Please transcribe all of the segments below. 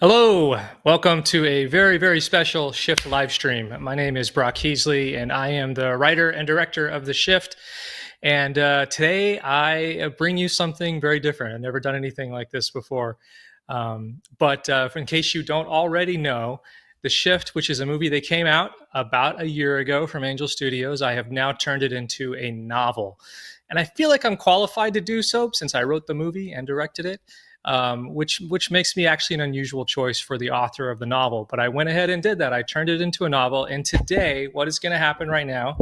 Hello, welcome to a very, very special Shift live stream. My name is Brock Heasley, and I am the writer and director of The Shift. And today I bring you something very different. I've never done anything like this before. But in case you don't already know, The Shift, which is a movie that came out about a year ago from Angel Studios, I have now turned it into a novel. And I feel like I'm qualified to do so since I wrote the movie and directed it. Which makes me actually an unusual choice for the author of the novel. But I went ahead and did that. I turned it into a novel. And today, what is going to happen right now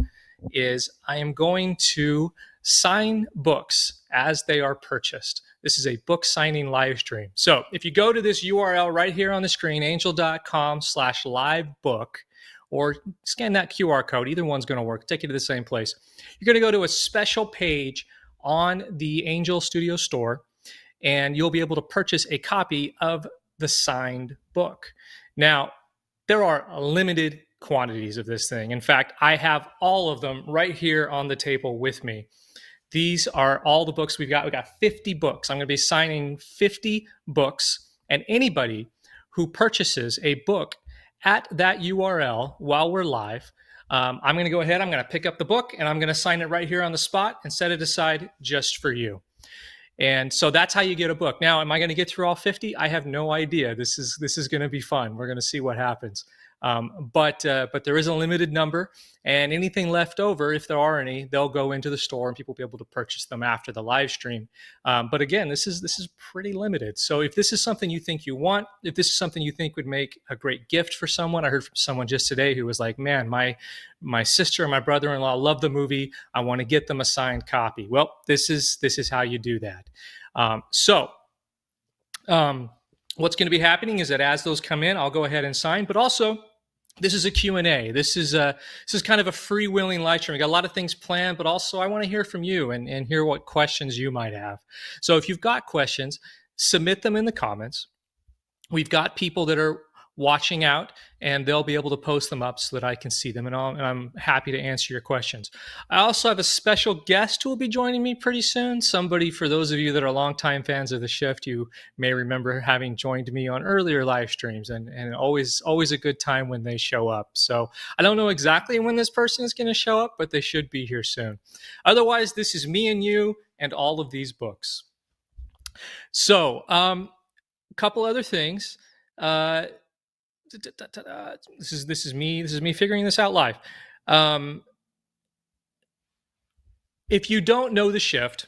is I am going to sign books as they are purchased. This is a book signing live stream. So if you go to this URL right here on the screen, angel.com/live book, or scan that QR code, either one's going to work, take you to the same place. You're going to go to a special page on the Angel Studio store, and you'll be able to purchase a copy of the signed book. Now, there are limited quantities of this thing. In fact, I have all of them right here on the table with me. These are all the books we've got. We've got 50 books. I'm going to be signing 50 books, and anybody who purchases a book at that URL while we're live, I'm going to go ahead, I'm going to pick up the book, and I'm going to sign it right here on the spot and set it aside just for you. And so that's how you get a book. Now, am I going to get through all 50? I have no idea. This is going to be fun. We're going to see what happens. But there is a limited number, and anything left over, if there are any, they'll go into the store and people will be able to purchase them after the live stream. But again, this is pretty limited. So if this is something you think you want, if this is something you think would make a great gift for someone, I heard from someone just today who was like, "Man, my sister and my brother-in-law love the movie. I want to get them a signed copy." Well, this is how you do that. What's going to be happening is that as those come in, I'll go ahead and sign. But also, this is a Q&A. This is kind of a freewheeling live stream. We got a lot of things planned, but also I want to hear from you and hear what questions you might have. So if you've got questions, submit them in the comments. We've got people that are watching out, and they'll be able to post them up so that I can see them, and I'm happy to answer your questions. I also have a special guest who will be joining me pretty soon. Somebody, for those of you that are longtime fans of The Shift, you may remember having joined me on earlier live streams, and always a good time when they show up. So I don't know exactly when this person is going to show up, but they should be here soon. Otherwise, this is me and you and all of these books. So a couple other things. This is me figuring this out live. If you don't know The Shift,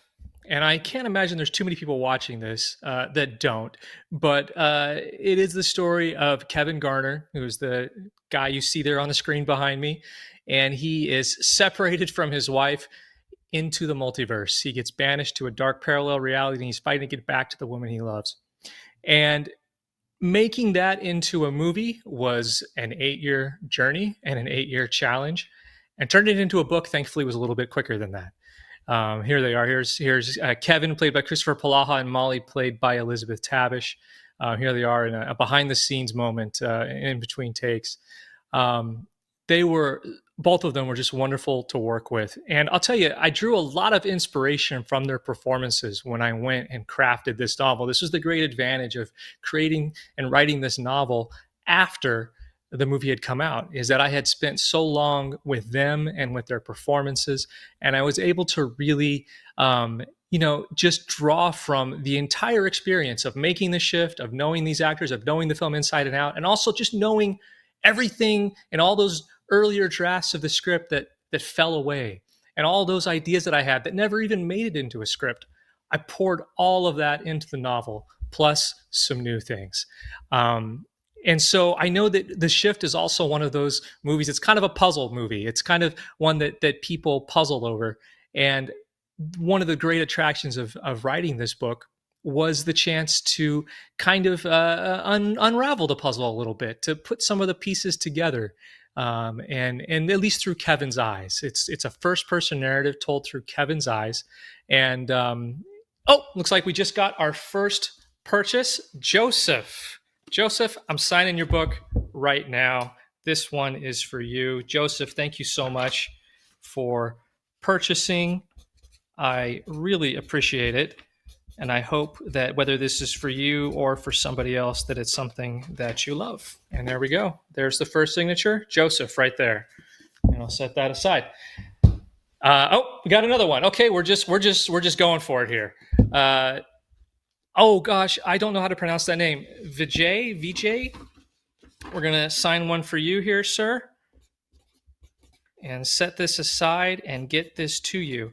and I can't imagine there's too many people watching this that don't, but it is the story of Kevin Garner, who is the guy you see there on the screen behind me, and he is separated from his wife into the multiverse. He gets banished to a dark parallel reality, and he's fighting to get back to the woman he loves. And making that into a movie was an 8-year journey and an 8-year challenge, and turning it into a book, thankfully, was a little bit quicker than that. Here they are. Here's Kevin, played by Christopher Palaha, and Molly, played by Elizabeth Tabish. Here they are in a behind-the-scenes moment in between takes. Both of them were just wonderful to work with. And I'll tell you, I drew a lot of inspiration from their performances when I went and crafted this novel. This was the great advantage of creating and writing this novel after the movie had come out, is that I had spent so long with them and with their performances, and I was able to really just draw from the entire experience of making The Shift, of knowing these actors, of knowing the film inside and out, and also just knowing everything and all those earlier drafts of the script that fell away, and all those ideas that I had that never even made it into a script. I poured all of that into the novel, plus some new things. And so I know that The Shift is also one of those movies. It's kind of a puzzle movie. It's kind of one that people puzzle over. And one of the great attractions of writing this book was the chance to kind of unravel the puzzle a little bit, to put some of the pieces together. And at least through Kevin's eyes. It's a first-person narrative told through Kevin's eyes. And looks like we just got our first purchase. Joseph, I'm signing your book right now. This one is for you. Joseph, thank you so much for purchasing. I really appreciate it. And I hope that whether this is for you or for somebody else, that it's something that you love. And there we go. There's the first signature, Joseph, right there. And I'll set that aside. Oh, we got another one. Okay, we're just going for it here. Oh gosh, I don't know how to pronounce that name. Vijay. We're gonna sign one for you here, sir, and set this aside and get this to you.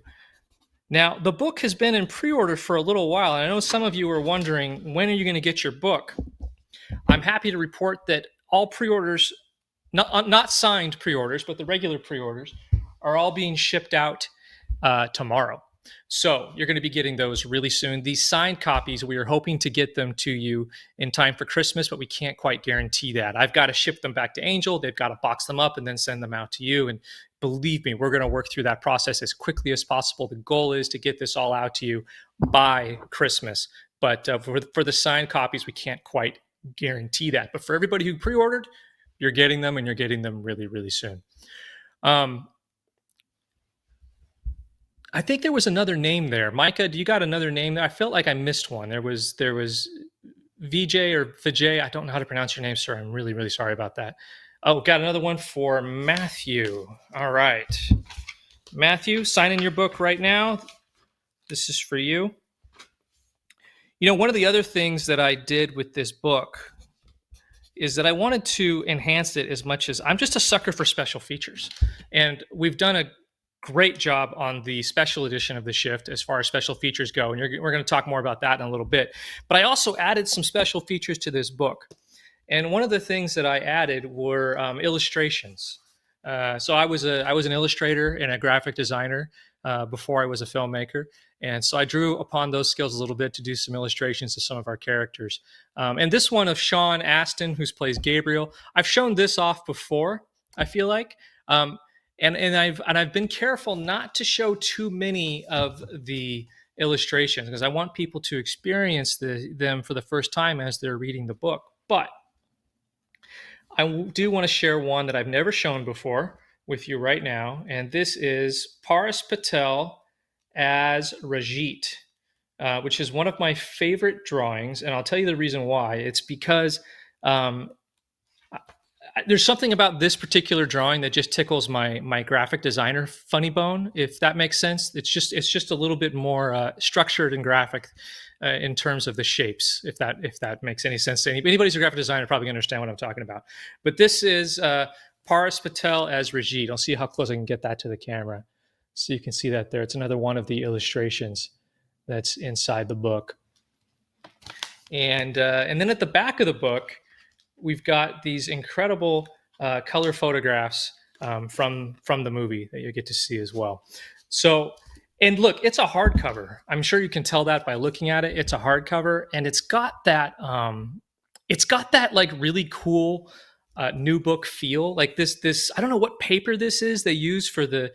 Now, the book has been in pre-order for a little while, and I know some of you are wondering, when are you going to get your book? I'm happy to report that all pre-orders, not signed pre-orders, but the regular pre-orders, are all being shipped out tomorrow. So you're going to be getting those really soon. These signed copies, we are hoping to get them to you in time for Christmas, but we can't quite guarantee that. I've got to ship them back to Angel. They've got to box them up and then send them out to you. And believe me, we're going to work through that process as quickly as possible. The goal is to get this all out to you by Christmas. But for the signed copies, we can't quite guarantee that. But for everybody who pre-ordered, you're getting them, and you're getting them really, really soon. I think there was another name there. Micah, do you got another name there? I felt like I missed one. There was VJ or Vijay. I don't know how to pronounce your name, sir. I'm really, really sorry about that. Oh, got another one for Matthew. All right. Matthew, sign in your book right now. This is for you. You know, one of the other things that I did with this book is that I wanted to enhance it as much as I'm just a sucker for special features. And we've done a great job on the special edition of the Shift as far as special features go. And we're going to talk more about that in a little bit. But I also added some special features to this book. And one of the things that I added were illustrations. So I was an illustrator and a graphic designer before I was a filmmaker. And so I drew upon those skills a little bit to do some illustrations of some of our characters. And this one of Sean Astin, who plays Gabriel, I've shown this off before, I feel like. And I've been careful not to show too many of the illustrations because I want people to experience them for the first time as they're reading the book. But I do want to share one that I've never shown before with you right now, and this is Paras Patel as Rajit, which is one of my favorite drawings, and I'll tell you the reason why. It's because there's something about this particular drawing that just tickles my graphic designer funny bone, if that makes sense. It's just a little bit more structured and graphic in terms of the shapes, if that makes any sense to anybody. Anybody's a graphic designer probably understand what I'm talking about. But this is Paras Patel as Rajit. I'll see how close I can get that to the camera so you can see that there. It's another one of the illustrations that's inside the book. And then at the back of the book, we've got these incredible color photographs from the movie that you get to see as well. So, and look, it's a hardcover. I'm sure you can tell that by looking at it. It's a hardcover, and it's got that like really cool new book feel. Like this, I don't know what paper this is they use for the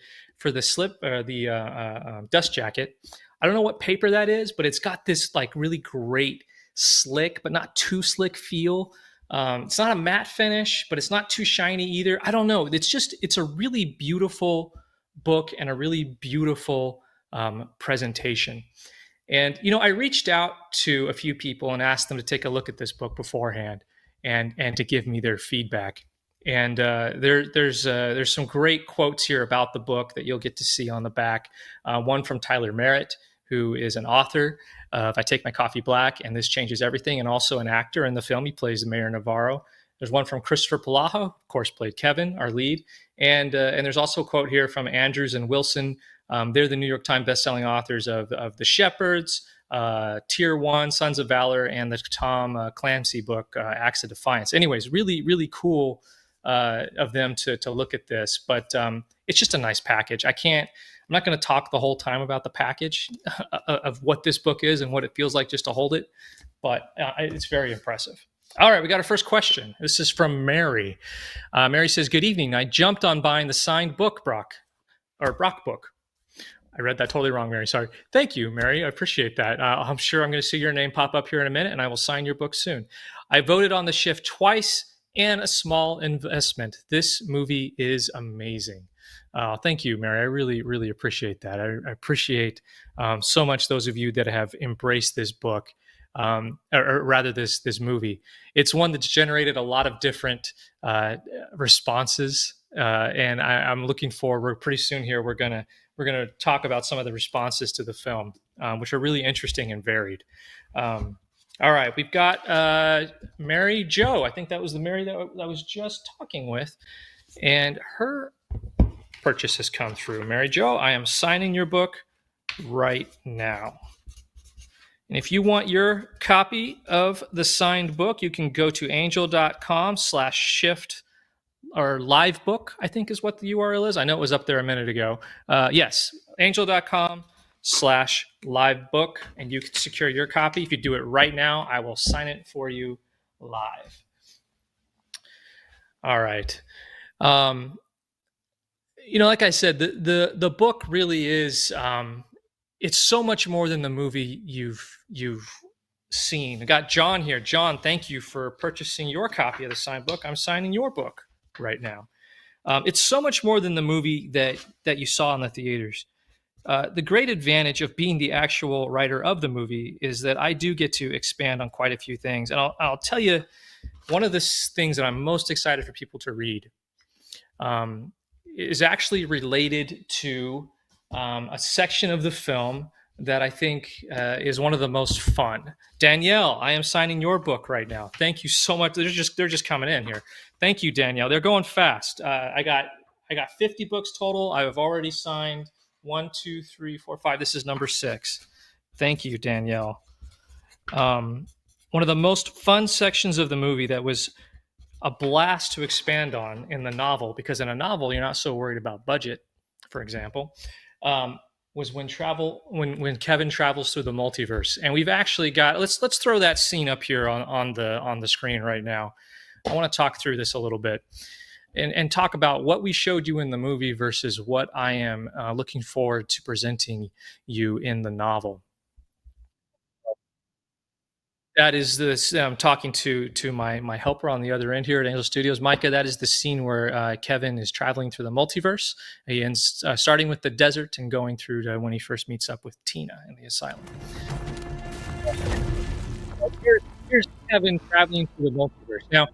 slip or the dust jacket. I don't know what paper that is, but it's got this like really great slick, but not too slick feel. It's not a matte finish, but it's not too shiny either. I don't know. It's a really beautiful book and a really beautiful presentation. And, you know, I reached out to a few people and asked them to take a look at this book beforehand and to give me their feedback. And there's some great quotes here about the book that you'll get to see on the back. One from Tyler Merritt, who is an author of I Take My Coffee Black and This Changes Everything, and also an actor in the film. He plays Mayor Navarro. There's one from Christopher Palajo, of course, played Kevin, our lead. And there's also a quote here from Andrews and Wilson. They're the New York Times bestselling authors of The Shepherds, Tier 1, Sons of Valor, and the Tom Clancy book, Acts of Defiance. Anyways, really, really cool of them to look at this. But it's just a nice package. I'm not going to talk the whole time about the package of what this book is and what it feels like just to hold it, but it's very impressive. All right, we got our first question. This is from Mary. Mary says, "Good evening. I jumped on buying the signed book, Brock book." I read that totally wrong, Mary. Sorry. Thank you, Mary. I appreciate that. I'm sure I'm going to see your name pop up here in a minute, and I will sign your book soon. I voted on the Shift twice and a small investment. This movie is amazing. Thank you, Mary. I really, really appreciate that. I appreciate so much those of you that have embraced this book, or rather this movie. It's one that's generated a lot of different responses, and I'm looking forward. Pretty soon here, we're gonna talk about some of the responses to the film, which are really interesting and varied. Um, all right, we've got Mary Jo. I think that was the Mary that I was just talking with, and her purchase has come through. Mary Jo, I am signing your book right now. And if you want your copy of the signed book, you can go to angel.com/shift or live book, I think is what the URL is. I know it was up there a minute ago. Yes, angel.com/live book, and you can secure your copy. If you do it right now, I will sign it for you live. All right. Like I said, the book really is it's so much more than the movie you've seen. I got John here. John, thank you for purchasing your copy of the signed book. I'm signing your book right now. It's so much more than the movie that you saw in the theaters. The great advantage of being the actual writer of the movie is that I do get to expand on quite a few things, and I'll tell you one of the things that I'm most excited for people to read. Is actually related to a section of the film that I think is one of the most fun. Danielle, I am signing your book right now. Thank you so much. They're just coming in here. Thank you, Danielle. They're going fast. I got 50 books total. I have already signed 1, 2, 3, 4, 5. This is number 6. Thank you, Danielle. One of the most fun sections of the movie that was a blast to expand on in the novel, because in a novel you're not so worried about budget, for example, was when Kevin travels through the multiverse. And we've actually got, let's throw that scene up here on the screen right now. I want to talk through this a little bit and talk about what we showed you in the movie versus what I am looking forward to presenting you in the novel. That is this. I'm talking to my helper on the other end here at Angel Studios, Micah. That is the scene where Kevin is traveling through the multiverse. He ends starting with the desert and going through to when he first meets up with Tina in the asylum. Here's Kevin traveling through the multiverse. Now,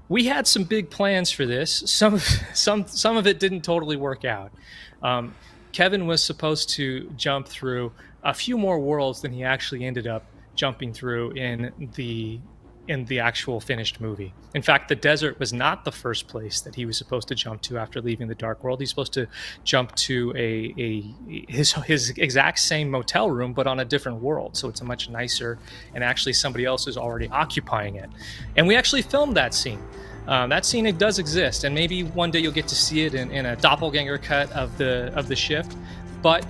we had some big plans for this. Some of it didn't totally work out. Kevin was supposed to jump through a few more worlds than he actually ended up jumping through in the actual finished movie. In fact, the desert was not the first place that he was supposed to jump to after leaving the dark world. He's supposed to jump to his exact same motel room, but on a different world. So it's a much nicer, and actually somebody else is already occupying it. And we actually filmed that scene. That scene, it does exist, and maybe one day you'll get to see it in a doppelganger cut of the shift. But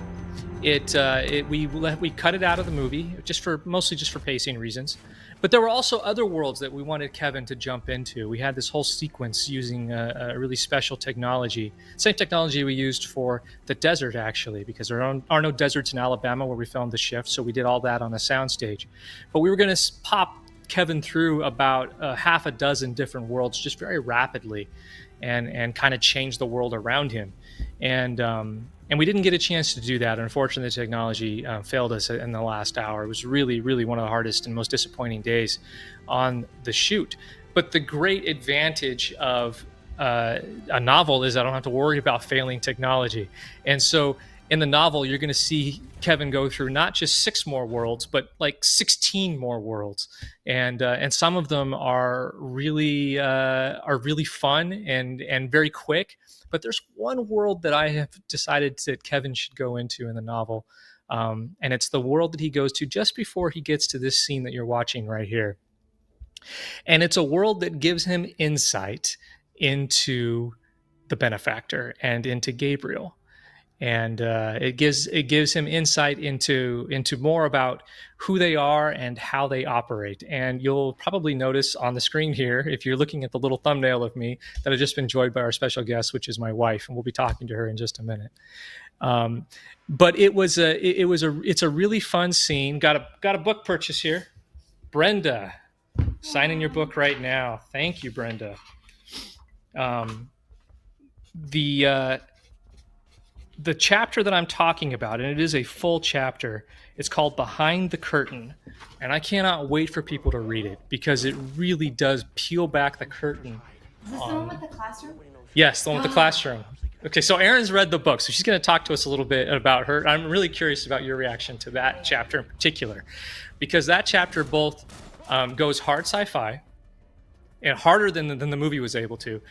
we cut it out of the movie mostly just for pacing reasons. But there were also other worlds that we wanted Kevin to jump into. We had this whole sequence using a really special technology, same technology we used for the desert, actually, because there are no deserts in Alabama where we filmed the shift. So we did all that on a soundstage. But we were going to pop Kevin through about half a dozen different worlds just very rapidly, and kind of change the world around him. And we didn't get a chance to do that. Unfortunately, the technology failed us in the last hour. It was really, really one of the hardest and most disappointing days on the shoot. But the great advantage of a novel is I don't have to worry about failing technology. And so in the novel, you're going to see Kevin go through not just 6 more worlds, but like 16 more worlds, and some of them are really fun and very quick. But there's one world that I have decided that Kevin should go into in the novel, and it's the world that he goes to just before he gets to this scene that you're watching right here. And it's a world that gives him insight into the benefactor and into Gabriel, and it gives him insight into more about who they are and how they operate. And you'll probably notice on the screen here, if you're looking at the little thumbnail of me, that I've just been joined by our special guest, which is my wife, and we'll be talking to her in just a minute. But it's a really fun scene. Got a book purchase here. Brenda, signing your book right now. Thank you, Brenda. the chapter that I'm talking about, and it is a full chapter, it's called Behind the Curtain. And I cannot wait for people to read it because it really does peel back the curtain. Is this the one with the classroom? Yes, the one with the classroom. Okay, so Erin's read the book, so she's going to talk to us a little bit about her. I'm really curious about your reaction to that chapter in particular, because that chapter both goes hard sci-fi and harder than the movie was able to,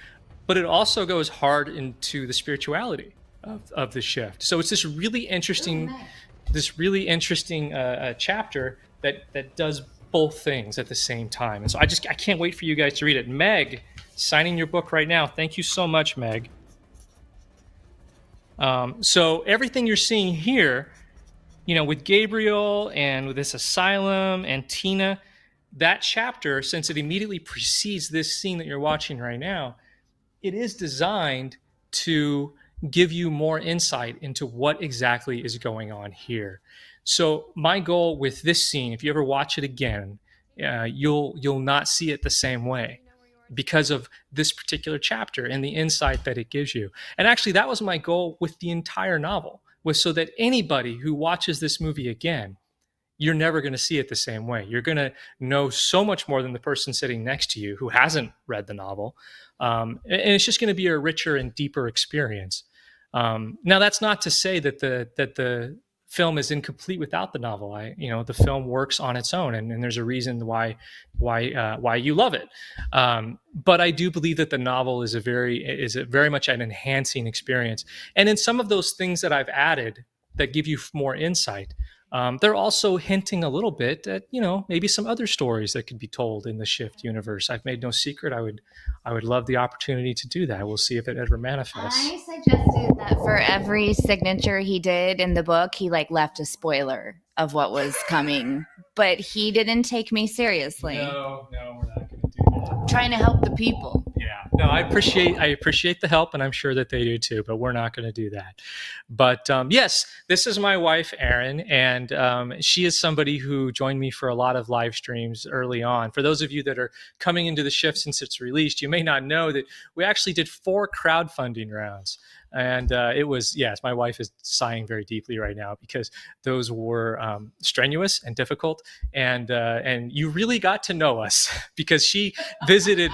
but it also goes hard into the spirituality of the shift. So it's this really interesting chapter that does both things at the same time. And so I can't wait for you guys to read it. Meg, signing your book right now. Thank you so much, Meg. So everything you're seeing here, with Gabriel and with this asylum and Tina, that chapter, since it immediately precedes this scene that you're watching right now, it is designed to give you more insight into what exactly is going on here. So my goal with this scene, if you ever watch it again, you'll not see it the same way because of this particular chapter and the insight that it gives you. And actually, that was my goal with the entire novel, was so that anybody who watches this movie again, you're never going to see it the same way. You're going to know so much more than the person sitting next to you who hasn't read the novel. And it's just going to be a richer and deeper experience. Now, that's not to say that the film is incomplete without the novel. The film works on its own, and there's a reason why you love it. But I do believe that the novel is a very much an enhancing experience. And in some of those things that I've added that give you more insight, they're also hinting a little bit at maybe some other stories that could be told in the Shift universe. I've made no secret I would love the opportunity to do that. We'll see if it ever manifests. I suggested that for every signature he did in the book, he left a spoiler of what was coming, but he didn't take me seriously. No, we're not going to do that. I'm trying to help the people. Yeah. No, I appreciate the help, and I'm sure that they do too, but we're not going to do that. But yes, this is my wife, Erin, and she is somebody who joined me for a lot of live streams early on. For those of you that are coming into the Shift since it's released, you may not know that we actually did 4 crowdfunding rounds. And it was, yes, my wife is sighing very deeply right now because those were strenuous and difficult. And you really got to know us because she visited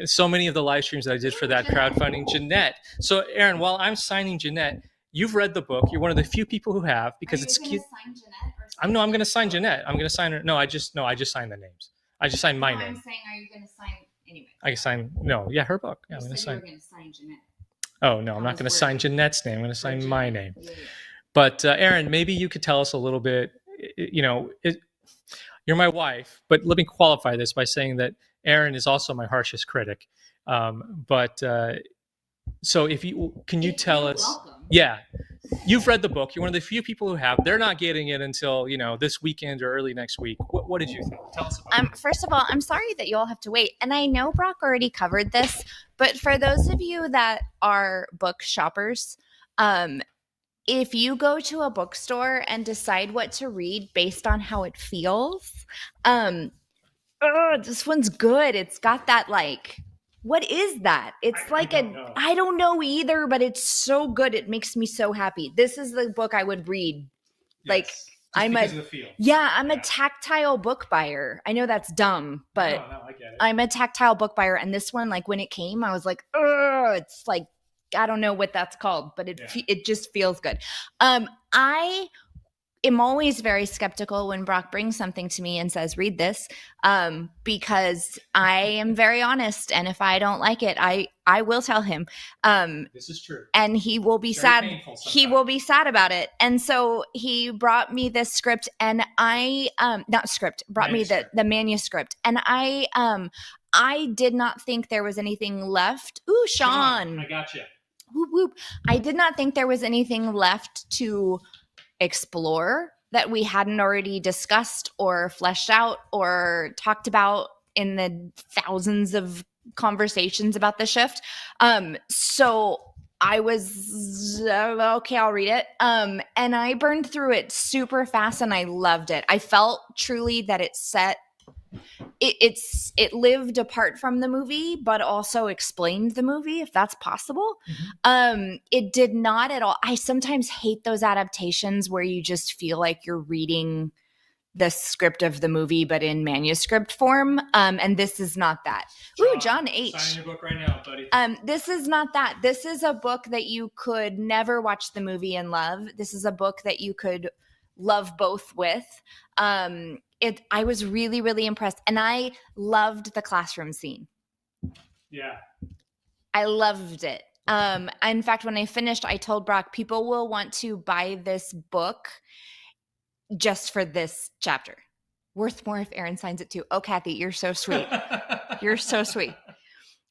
so many of the live streams that I did for that crowdfunding. Jeanette. So, Erin, while I'm signing Jeanette, you've read the book. You're one of the few people who have, because it's cute. Sign Jeanette I'm going to sign Jeanette. I'm going to sign her. No, I just signed the names. I just signed my name. I'm saying, are you going to sign anyway? I can sign. No, yeah, her book. Yeah, I'm going to sign. You were going to sign Jeanette. Oh, no, I'm not going to sign Jeanette's name. I'm going to sign my name. Yeah. But Erin, maybe you could tell us a little bit, you're my wife, but let me qualify this by saying that Erin is also my harshest critic. So can you tell us, welcome. Yeah, you've read the book. You're one of the few people who have. They're not getting it until, this weekend or early next week. What did you think? Tell us about it. First of all, I'm sorry that you all have to wait. And I know Brock already covered this, but for those of you that are book shoppers, if you go to a bookstore and decide what to read based on how it feels, this one's good. It's got that what is that? It's I don't know either, but it's so good. It makes me so happy. This is the book I would read. Yes, I'm a tactile book buyer. I know that's dumb, but no, I get it. I'm a tactile book buyer. And this one, when it came, I was like, it's I don't know what that's called, but it just feels good. I am always very skeptical when Brock brings something to me and says, read this, because I am very honest. And if I don't like it, I will tell him. This is true. And he will be sad. He will be sad about it. And so he brought me this script, and brought me the manuscript. And I did not think there was anything left. Ooh, Sean. I got you. Whoop, whoop. I did not think there was anything left to explore that we hadn't already discussed or fleshed out or talked about in the thousands of conversations about the shift. So I was okay, I'll read it. And I burned through it super fast and I loved it. I felt truly that it set it lived apart from the movie, but also explained the movie, if that's possible. It did not at all. I sometimes hate those adaptations where you just feel like you're reading the script of the movie, but in manuscript form. And this is not that. Ooh, John H. Sign your book right now, buddy. This is not that. This is a book that you could never watch the movie and love. This is a book that you could love both with. I was really, really impressed. And I loved the classroom scene. Yeah. I loved it. In fact, when I finished, I told Brock, people will want to buy this book just for this chapter. Worth more if Aaron signs it too. Oh, Kathy, you're so sweet. You're so sweet.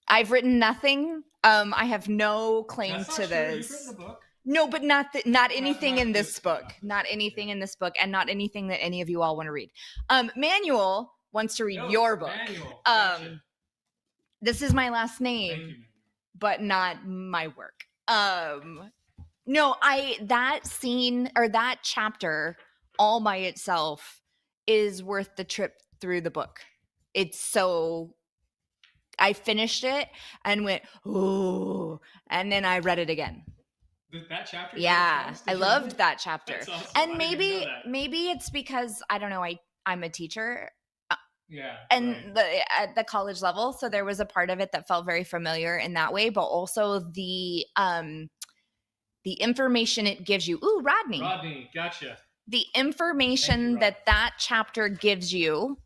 I've written nothing. I have no claim to this. You've written a book. No, but not anything in this book. Not anything in this book, and not anything that any of you all want to read. Manuel wants to read your book. Manuel. Gotcha. This is my last name, Thank you, but not my work. No, that scene or that chapter all by itself is worth the trip through the book. It's so. I finished it and went, ooh, and then I read it again. That chapter? Yeah, I loved that chapter. That's awesome. And maybe it's because I don't know. I'm a teacher. Yeah. And at the college level, so there was a part of it that felt very familiar in that way, but also the information it gives you. Ooh, Rodney. Rodney, gotcha. The information that chapter gives you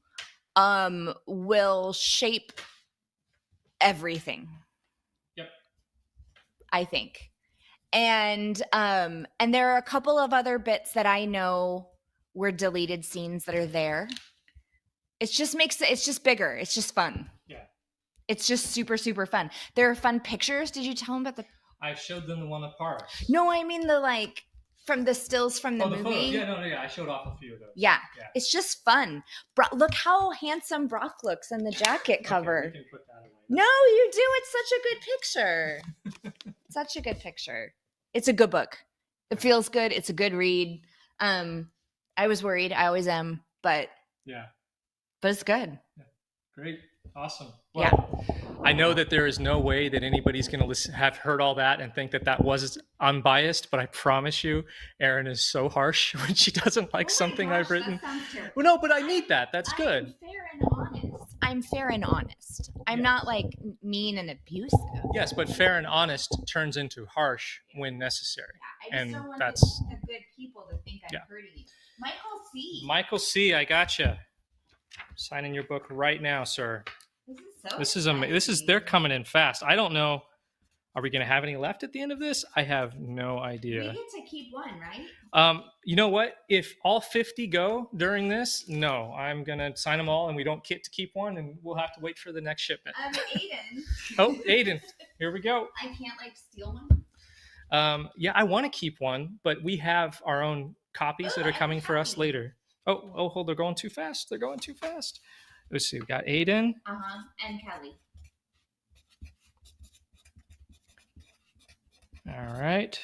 will shape everything. Yep. I think. And there are a couple of other bits that I know were deleted scenes that are there. It's just bigger. It's just fun. Yeah. It's just super, super fun. There are fun pictures. Did you tell them about the? I showed them the one of Paris. No, I mean from the stills from the movie. Photos. Yeah, I showed off a few of those. Yeah. It's just fun. Look how handsome Brock looks in the jacket cover. Okay, we can put that away. No, you do. It's such a good picture. Such a good picture. It's a good book. It feels good. It's a good read. I was worried. I always am, but it's good. Yeah. Great. Awesome. Well, I know that there is no way that anybody's going to have heard all that and think that was unbiased, but I promise you, Erin is so harsh when she doesn't like something I've written. That sounds terrible. Well, no, but I need that. That's good. I'm fair and honest. I'm not like mean and abusive. Yes, but fair and honest turns into harsh when necessary. Yeah, I just don't want the good people to think I'm hurting you. Michael C, I gotcha. Signing your book right now, sir. This is amazing. They're coming in fast. I don't know. Are we going to have any left at the end of this? I have no idea. We get to keep one, right? You know what? If all 50 go during this, no, I'm going to sign them all and we don't get to keep one and we'll have to wait for the next shipment. Aiden. Oh, Aiden. Here we go. I can't steal one? Yeah, I want to keep one, but we have our own copies that are coming for us later. Oh, hold, they're going too fast. Let's see. We got Aiden. And Kelly. All right.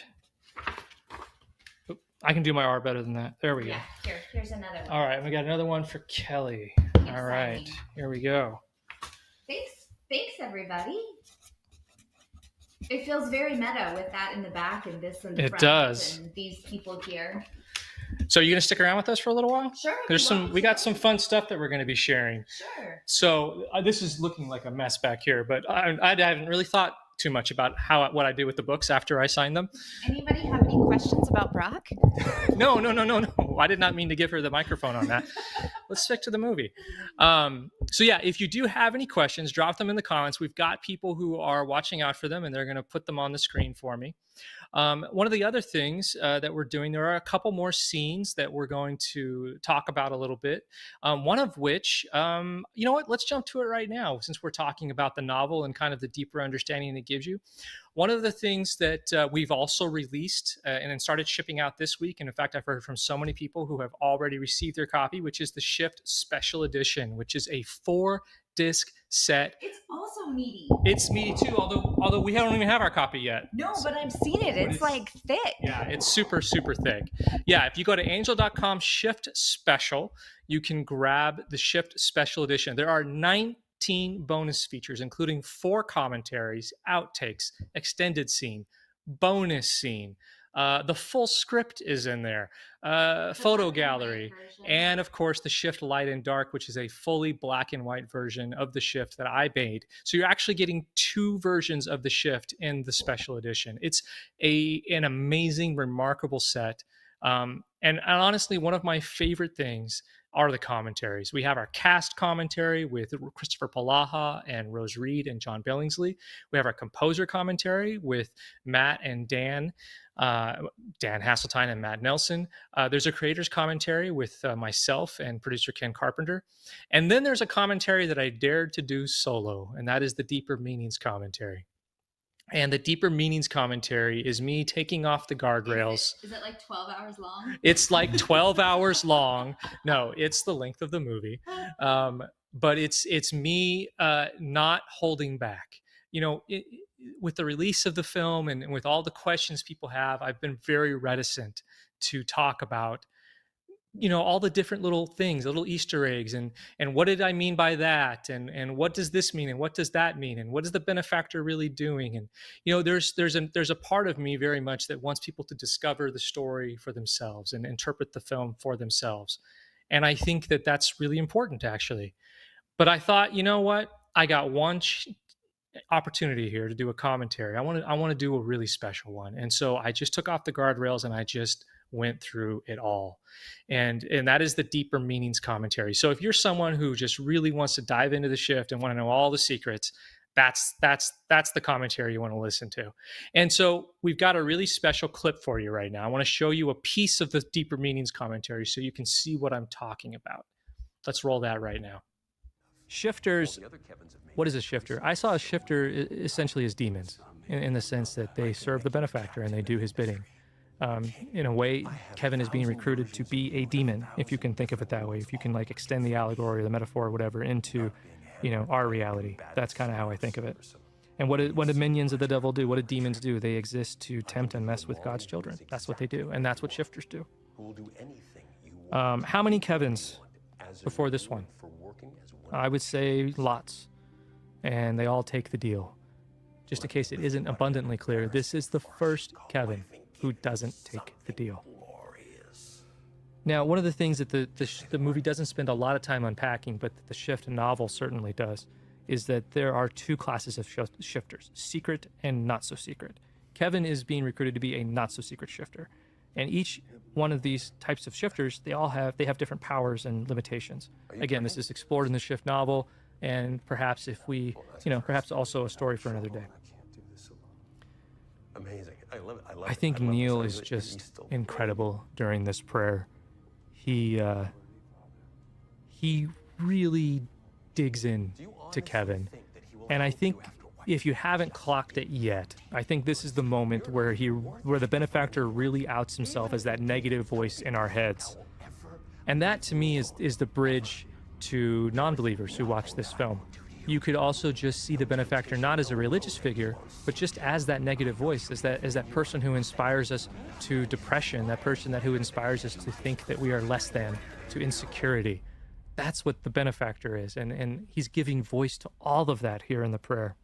I can do my R better than that. There we go. Here's another one. All right, we got another one for Kelly. All right, here we go. Thanks, everybody. It feels very meta with that in the back and this in the front. It does. And these people here. So you're gonna stick around with us for a little while? Sure. We got some fun stuff that we're gonna be sharing. Sure. So this is looking like a mess back here, but I haven't really thought too much about what I do with the books after I sign them. Anybody have any questions about Brock? No. I did not mean to give her the microphone on that. Let's stick to the movie. So yeah, if you do have any questions, drop them in the comments. We've got people who are watching out for them and they're going to put them on the screen for me. One of the other things that we're doing, there are a couple more scenes that we're going to talk about a little bit. One of which, you know what, let's jump to it right now since we're talking about the novel and kind of the deeper understanding it gives you. One of the things that we've also released and then started shipping out this week, and in fact, I've heard from so many people who have already received their copy, which is the Shift Special Edition, which is a 4-disc set. It's also also meaty. It's meaty too, although we don't even have our copy yet. No, but I've seen it. It's like thick. Yeah, it's super, super thick. Yeah, if you go to angel.com shift special, you can grab the shift special edition. There are 19 bonus features, including 4 commentaries, outtakes, extended scene, bonus scene. The full script is in there, photo gallery, and of course the Shift Light and Dark, which is a fully black and white version of the Shift that I made. So you're actually getting 2 versions of the Shift in the special edition. It's an amazing, remarkable set. And honestly, one of my favorite things are the commentaries. We have our cast commentary with Christopher Palaha and Rose Reed and John Billingsley. We have our composer commentary with Matt and Dan Hasseltine and Matt Nelson. There's a creator's commentary with myself and producer Ken Carpenter. And then there's a commentary that I dared to do solo, and that is the Deeper Meanings commentary. And the Deeper Meanings commentary is me taking off the guardrails. Is it like 12 hours long? It's like 12 hours long. No, it's the length of the movie. But it's me not holding back. You know, with the release of the film and with all the questions people have, I've been very reticent to talk about, you know, all the different little things, little Easter eggs, and what did I mean by that, and what does this mean, and what does that mean, and what is the benefactor really doing? And you know, there's a part of me very much that wants people to discover the story for themselves and interpret the film for themselves, and I think that that's really important, actually. But I thought, you know what, I got one opportunity here to do a commentary. I want to do a really special one, and so I just took off the guardrails and I just went through it all, and that is the Deeper Meanings commentary. So if you're someone who just really wants to dive into the Shift and want to know all the secrets, that's the commentary you want to listen to. And so we've got a really special clip for you right now. I want to show you a piece of the Deeper Meanings commentary so you can see what I'm talking about. Let's roll that right now. Shifters. What is a shifter? I saw a shifter essentially as demons, in the sense that they serve the benefactor and they do his bidding. In a way, Kevin is being recruited to be a demon, if you can think of it that way. If you can like extend the allegory or the metaphor or whatever into, you know, our reality. That's kind of how I think of it. And what do minions of the devil do? What do demons do? They exist to tempt and mess with God's children. That's what they do, and that's what shifters do. How many Kevins before this one? I would say lots, and they all take the deal. Just in case it isn't abundantly clear, this is the first Kevin who doesn't take the deal. Now, one of the things that the movie doesn't spend a lot of time unpacking, but the Shift novel certainly does, is that there are 2 classes of shifters, secret and not so secret. Kevin is being recruited to be a not so secret shifter, and each one of these types of shifters, they have different powers and limitations. Again, this is explored in the Shift novel, and perhaps if we, you know, perhaps also a story for another day. Amazing. I love it. I think Neil is just incredible during this prayer. He really digs in to Kevin, and I think if you haven't clocked it yet, I think this is the moment where the benefactor really outs himself as that negative voice in our heads. And that to me is the bridge to non-believers who watch this film. You could also just see the benefactor not as a religious figure, but just as that negative voice, as that person who inspires us to depression, that person who inspires us to think that we are less than, to insecurity. That's what the benefactor is, and he's giving voice to all of that here in the prayer.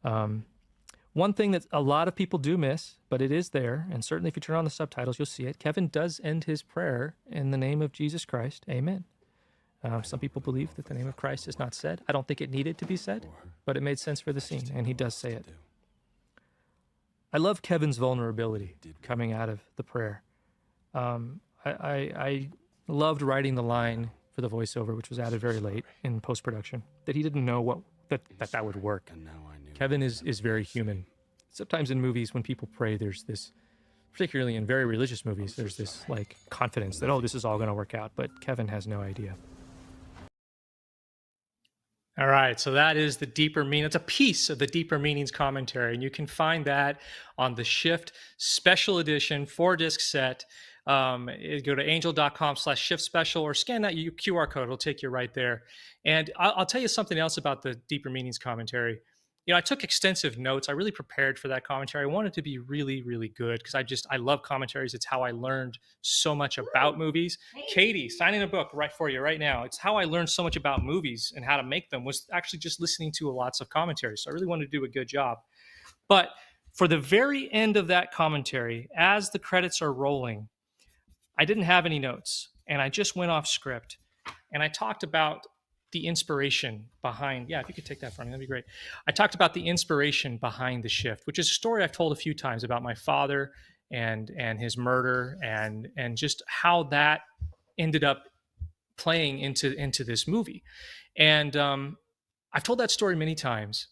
One thing that a lot of people do miss, but it is there, and certainly if you turn on the subtitles, you'll see it. Kevin does end his prayer in the name of Jesus Christ. Amen. Some people believe that the name of Christ is not said. I don't think it needed to be said, but it made sense for the scene, and he does say it. I love Kevin's vulnerability coming out of the prayer. I loved writing the line for the voiceover, which was added very late in post-production, that he didn't know that would work. Kevin is very human. Sometimes in movies, when people pray, there's this, particularly in very religious movies, there's this like confidence that, oh, this is all going to work out, but Kevin has no idea. All right, so that is the Deeper Meaning. It's a piece of the Deeper Meanings commentary, and you can find that on the Shift Special Edition 4-disc set. Go to angel.com/shift special or scan that QR code. It'll take you right there. And I'll tell you something else about the deeper meanings commentary. I took extensive notes. I really prepared for that commentary. I wanted it to be really, really good because I love commentaries. It's how I learned so much about movies. Katie, signing a book right for you right now. It's how I learned so much about movies and how to make them was actually just listening to lots of commentaries. So I really wanted to do a good job. But for the very end of that commentary, as the credits are rolling, I didn't have any notes and I just went off script and I talked about the inspiration behind, if you could take that from me, that'd be great. I talked about the inspiration behind The Shift, which is a story I've told a few times about my father and his murder and just how that ended up playing into this movie. And I've told that story many times.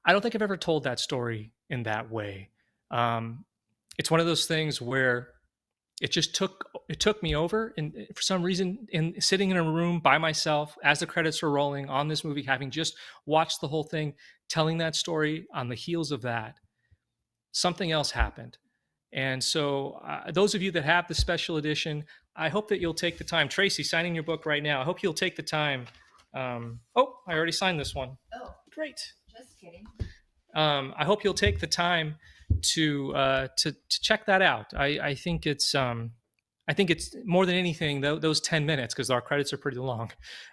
I don't think I've ever told that story in that way. It's one of those things where it took me over, and for some reason, in sitting in a room by myself as the credits were rolling on this movie, having just watched the whole thing, telling that story on the heels of that, something else happened. And so those of you that have the special edition, I hope that you'll take the time. Tracy, signing your book right now. I hope you'll take the time. I already signed this one. Oh, great. Just kidding. I hope you'll take the time to check that out. I think it's more than anything those 10 minutes, because our credits are pretty long.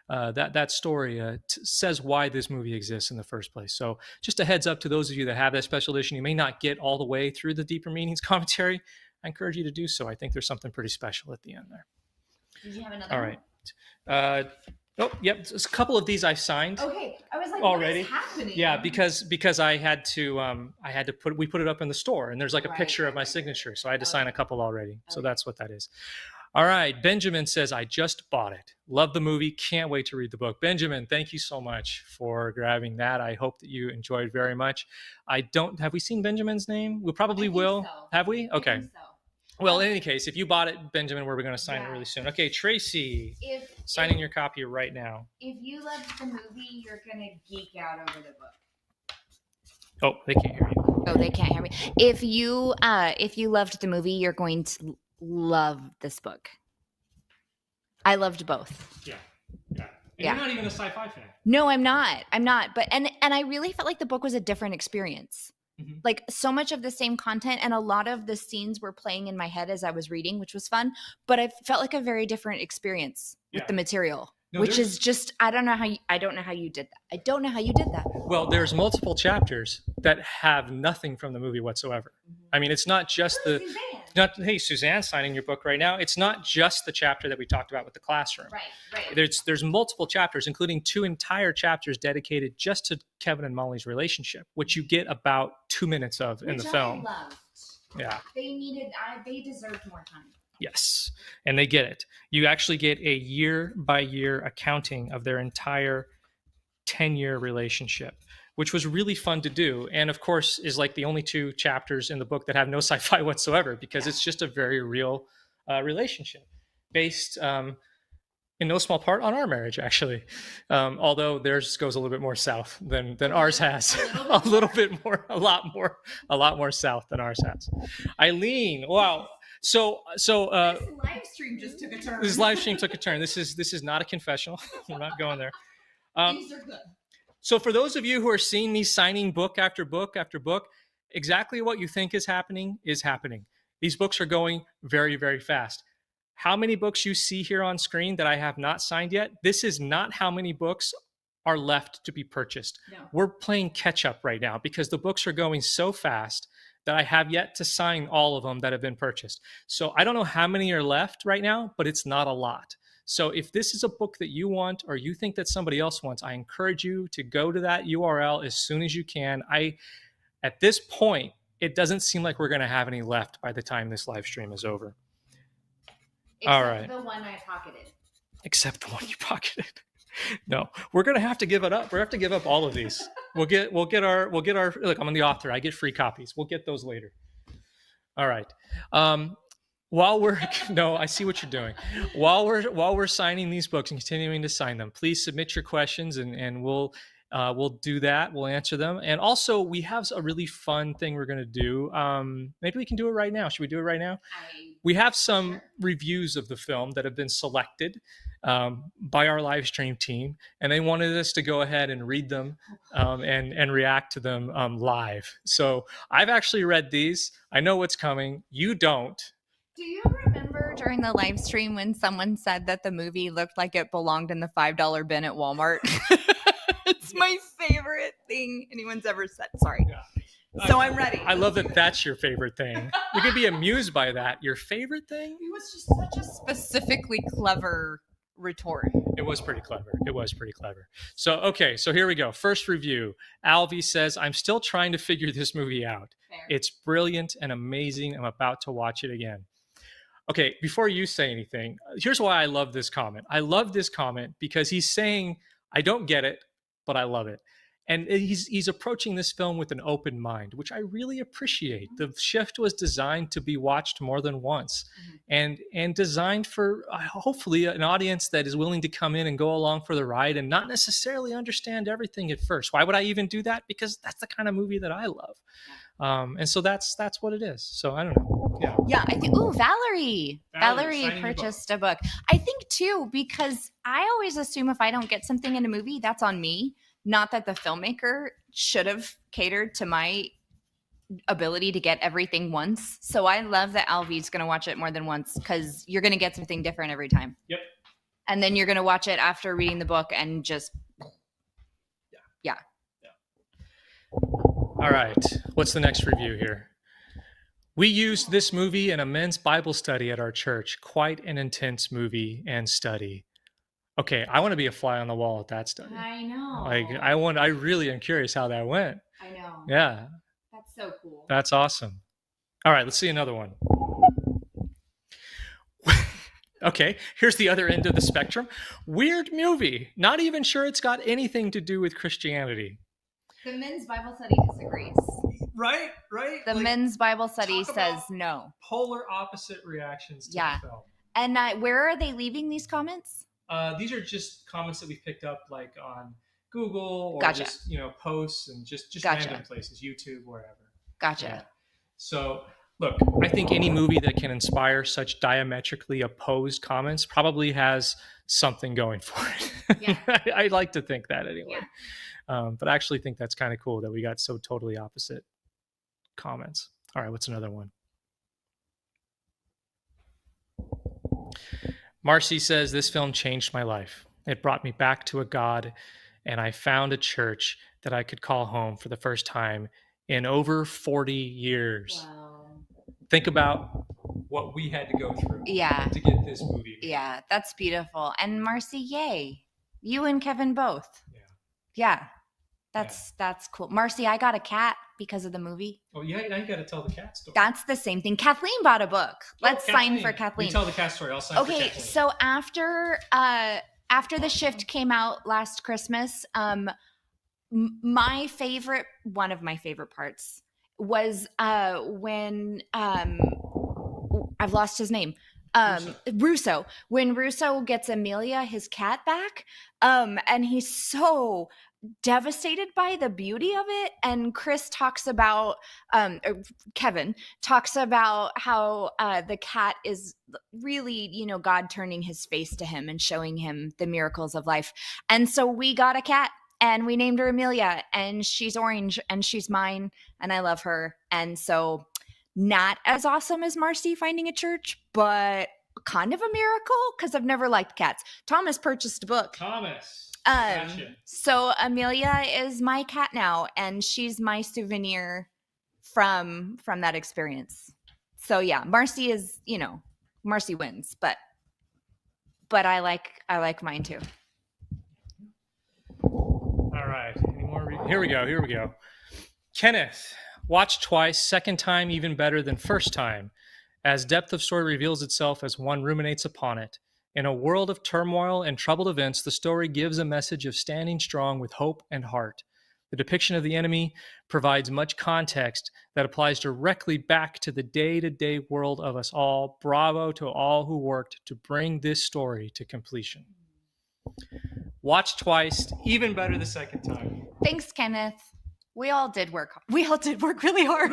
That story says why this movie exists in the first place. So just a heads up to those of you that have that special edition. You may not get all the way through the deeper meanings commentary. I encourage you to do so. I think there's something pretty special at the end there. Did you have another? All right. Oh, yep. There's a couple of these I signed. Okay, I was like, already. What is happening? Yeah, because I had to we put it up in the store, and there's like a picture of my signature, so I had to sign a couple already. Okay. So that's what that is. All right. Benjamin says, I just bought it. Love the movie. Can't wait to read the book. Benjamin, thank you so much for grabbing that. I hope that you enjoyed very much. Have we seen Benjamin's name? We probably will. So. Have we? Okay. I think so. Well, in any case, if you bought it, Benjamin, we're going to sign it really soon. Okay, Tracy, signing your copy right now. If you loved the movie, you're going to geek out over the book. Oh, they can't hear you. Oh, they can't hear me. If you loved the movie, you're going to love this book. I loved both. Yeah. And you're not even a sci-fi fan. No, I'm not. But and I really felt like the book was a different experience. Mm-hmm. Like so much of the same content, and a lot of the scenes were playing in my head as I was reading, which was fun. But I felt like a very different experience with the material, which is just I don't know how you did that. Well, there's multiple chapters that have nothing from the movie whatsoever. Mm-hmm. I mean, it's not just Suzanne signing your book right now. It's not just the chapter that we talked about with the classroom. Right. There's multiple chapters, including 2 entire chapters dedicated just to Kevin and Molly's relationship, which you get about 2 minutes of in the film. I loved. Yeah. They deserved more time. Yes, and they get it. You actually get a year-by-year accounting of their entire 10-year relationship, which was really fun to do. And of course, is like the only 2 chapters in the book that have no sci-fi whatsoever, because it's just a very real relationship based in no small part on our marriage, actually. Although theirs goes a little bit more south than ours has. a lot more south than ours has. Eileen, wow. So this live stream just took a turn. This live stream took a turn. This is not a confessional. We're not going there. These are good. So for those of you who are seeing me signing book after book after book, exactly what you think is happening is happening. These books are going very, very fast. How many books you see here on screen that I have not signed yet? This is not how many books are left to be purchased. No. We're playing catch up right now because the books are going so fast that I have yet to sign all of them that have been purchased. So I don't know how many are left right now, but it's not a lot. So if this is a book that you want or you think that somebody else wants, I encourage you to go to that URL as soon as you can. At this point, it doesn't seem like we're going to have any left by the time this live stream is over. All right. The one I pocketed. Except the one you pocketed. No, we're going to have to give it up. We're going to have to give up all of these. We'll get our, look, I'm the author. I get free copies. We'll get those later. All right. I see what you're doing. While we're signing these books and continuing to sign them, please submit your questions and we'll do that. We'll answer them. And also we have a really fun thing we're going to do. Maybe we can do it right now. Should we do it right now? we have some reviews of the film that have been selected by our live stream team, and they wanted us to go ahead and read them and react to them live. So I've actually read these. I know what's coming. You don't. Do you remember during the live stream when someone said that the movie looked like it belonged in the $5 bin at Walmart? It's my favorite thing anyone's ever said. Sorry. Yeah. So I'm ready. I love that that's your favorite thing. You can be amused by that. Your favorite thing? It was just such a specifically clever retort. It was pretty clever. So, okay, so here we go. First review. Alvy says, I'm still trying to figure this movie out. Fair. It's brilliant and amazing. I'm about to watch it again. Okay, before you say anything, here's why I love this comment. I love this comment because he's saying, I don't get it, but I love it. And he's approaching this film with an open mind, which I really appreciate. The Shift was designed to be watched more than once, and designed for hopefully an audience that is willing to come in and go along for the ride and not necessarily understand everything at first. Why would I even do that? Because that's the kind of movie that I love. And so that's what it is. So I don't know. Yeah. I think. Ooh, Valerie purchased a book. I think too, because I always assume if I don't get something in a movie, that's on me. Not that the filmmaker should have catered to my ability to get everything once. So I love that Alvy's going to watch it more than once because you're going to get something different every time. Yep. And then you're going to watch it after reading the book and just, yeah. All right. What's the next review here? We used this movie in a men's Bible study at our church. Quite an intense movie and study. Okay, I want to be a fly on the wall at that study. I know. I really am curious how that went. I know. Yeah. That's so cool. That's awesome. All right, let's see another one. Okay, here's the other end of the spectrum. Weird movie. Not even sure it's got anything to do with Christianity. The men's Bible study disagrees. Right? The men's Bible study says no. Polar opposite reactions to the film. And where are they leaving these comments? These are just comments that we picked up like on Google or just, posts and just random places, YouTube, wherever. Gotcha. Yeah. So look, I think any movie that can inspire such diametrically opposed comments probably has something going for it. Yeah. I like to think that anyway. Yeah. But I actually think that's kind of cool that we got so totally opposite comments. All right, what's another one? Marcy says, this film changed my life. It brought me back to a God, and I found a church that I could call home for the first time in over 40 years. Wow. Think about what we had to go through to get this movie. Yeah, that's beautiful. And Marcy, yay. You and Kevin both. Yeah. That's cool. Marcy, I got a cat because of the movie. Oh, yeah, now you got to tell the cat story. That's the same thing. Kathleen bought a book. Let's sign for Kathleen. You tell the cat story. I'll sign for Kathleen. Okay, so after The Shift came out last Christmas, one of my favorite parts was when I've lost his name. Russo. When Russo gets Amelia, his cat, back, and he's so devastated by the beauty of it. And Kevin talks about how the cat is really, God turning his face to him and showing him the miracles of life. And so we got a cat and we named her Amelia, and she's orange and she's mine and I love her. And so not as awesome as Marcy finding a church, but kind of a miracle because I've never liked cats. Thomas purchased a book. Gotcha. So Amelia is my cat now, and she's my souvenir from that experience. So yeah, Marcy is, Marcy wins, but I like mine too. All right. Any more? Here we go. Kenneth, watch twice, second time even better than first time, as depth of story reveals itself as one ruminates upon it. In a world of turmoil and troubled events, the story gives a message of standing strong with hope and heart. The depiction of the enemy provides much context that applies directly back to the day-to-day world of us all. Bravo to all who worked to bring this story to completion. Watch twice, even better the second time. Thanks, Kenneth. We all did work really hard.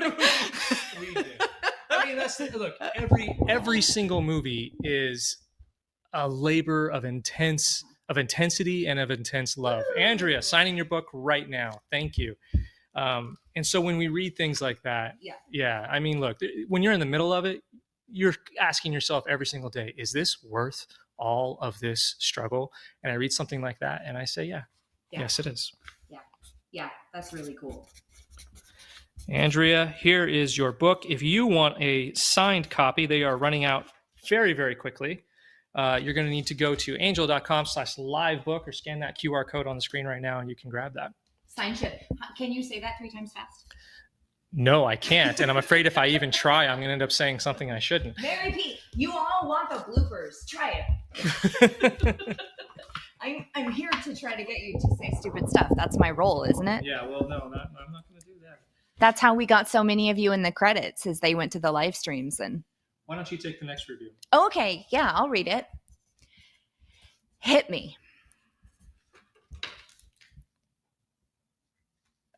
We did. I mean, look. Every single movie is a labor of intensity and of intense love. Andrea, signing your book right now. Thank you. And so when we read things like that, yeah, I mean, look, when you're in the middle of it, you're asking yourself every single day, is this worth all of this struggle? And I read something like that and I say, yes, it is. Yeah, that's really cool. Andrea, here is your book. If you want a signed copy, they are running out very, very quickly. You're going to need to go to angel.com/livebook or scan that QR code on the screen right now and you can grab that. Signed ship. Can you say that 3 times fast? No, I can't. And I'm afraid if I even try, I'm going to end up saying something I shouldn't. Mary P, you all want the bloopers. Try it. I'm here to try to get you to say stupid stuff. That's my role, isn't it? Yeah, well, no, I'm not going to do that. That's how we got so many of you in the credits, is they went to the live streams. And why don't you take the next review? Okay, yeah, I'll read it. Hit me.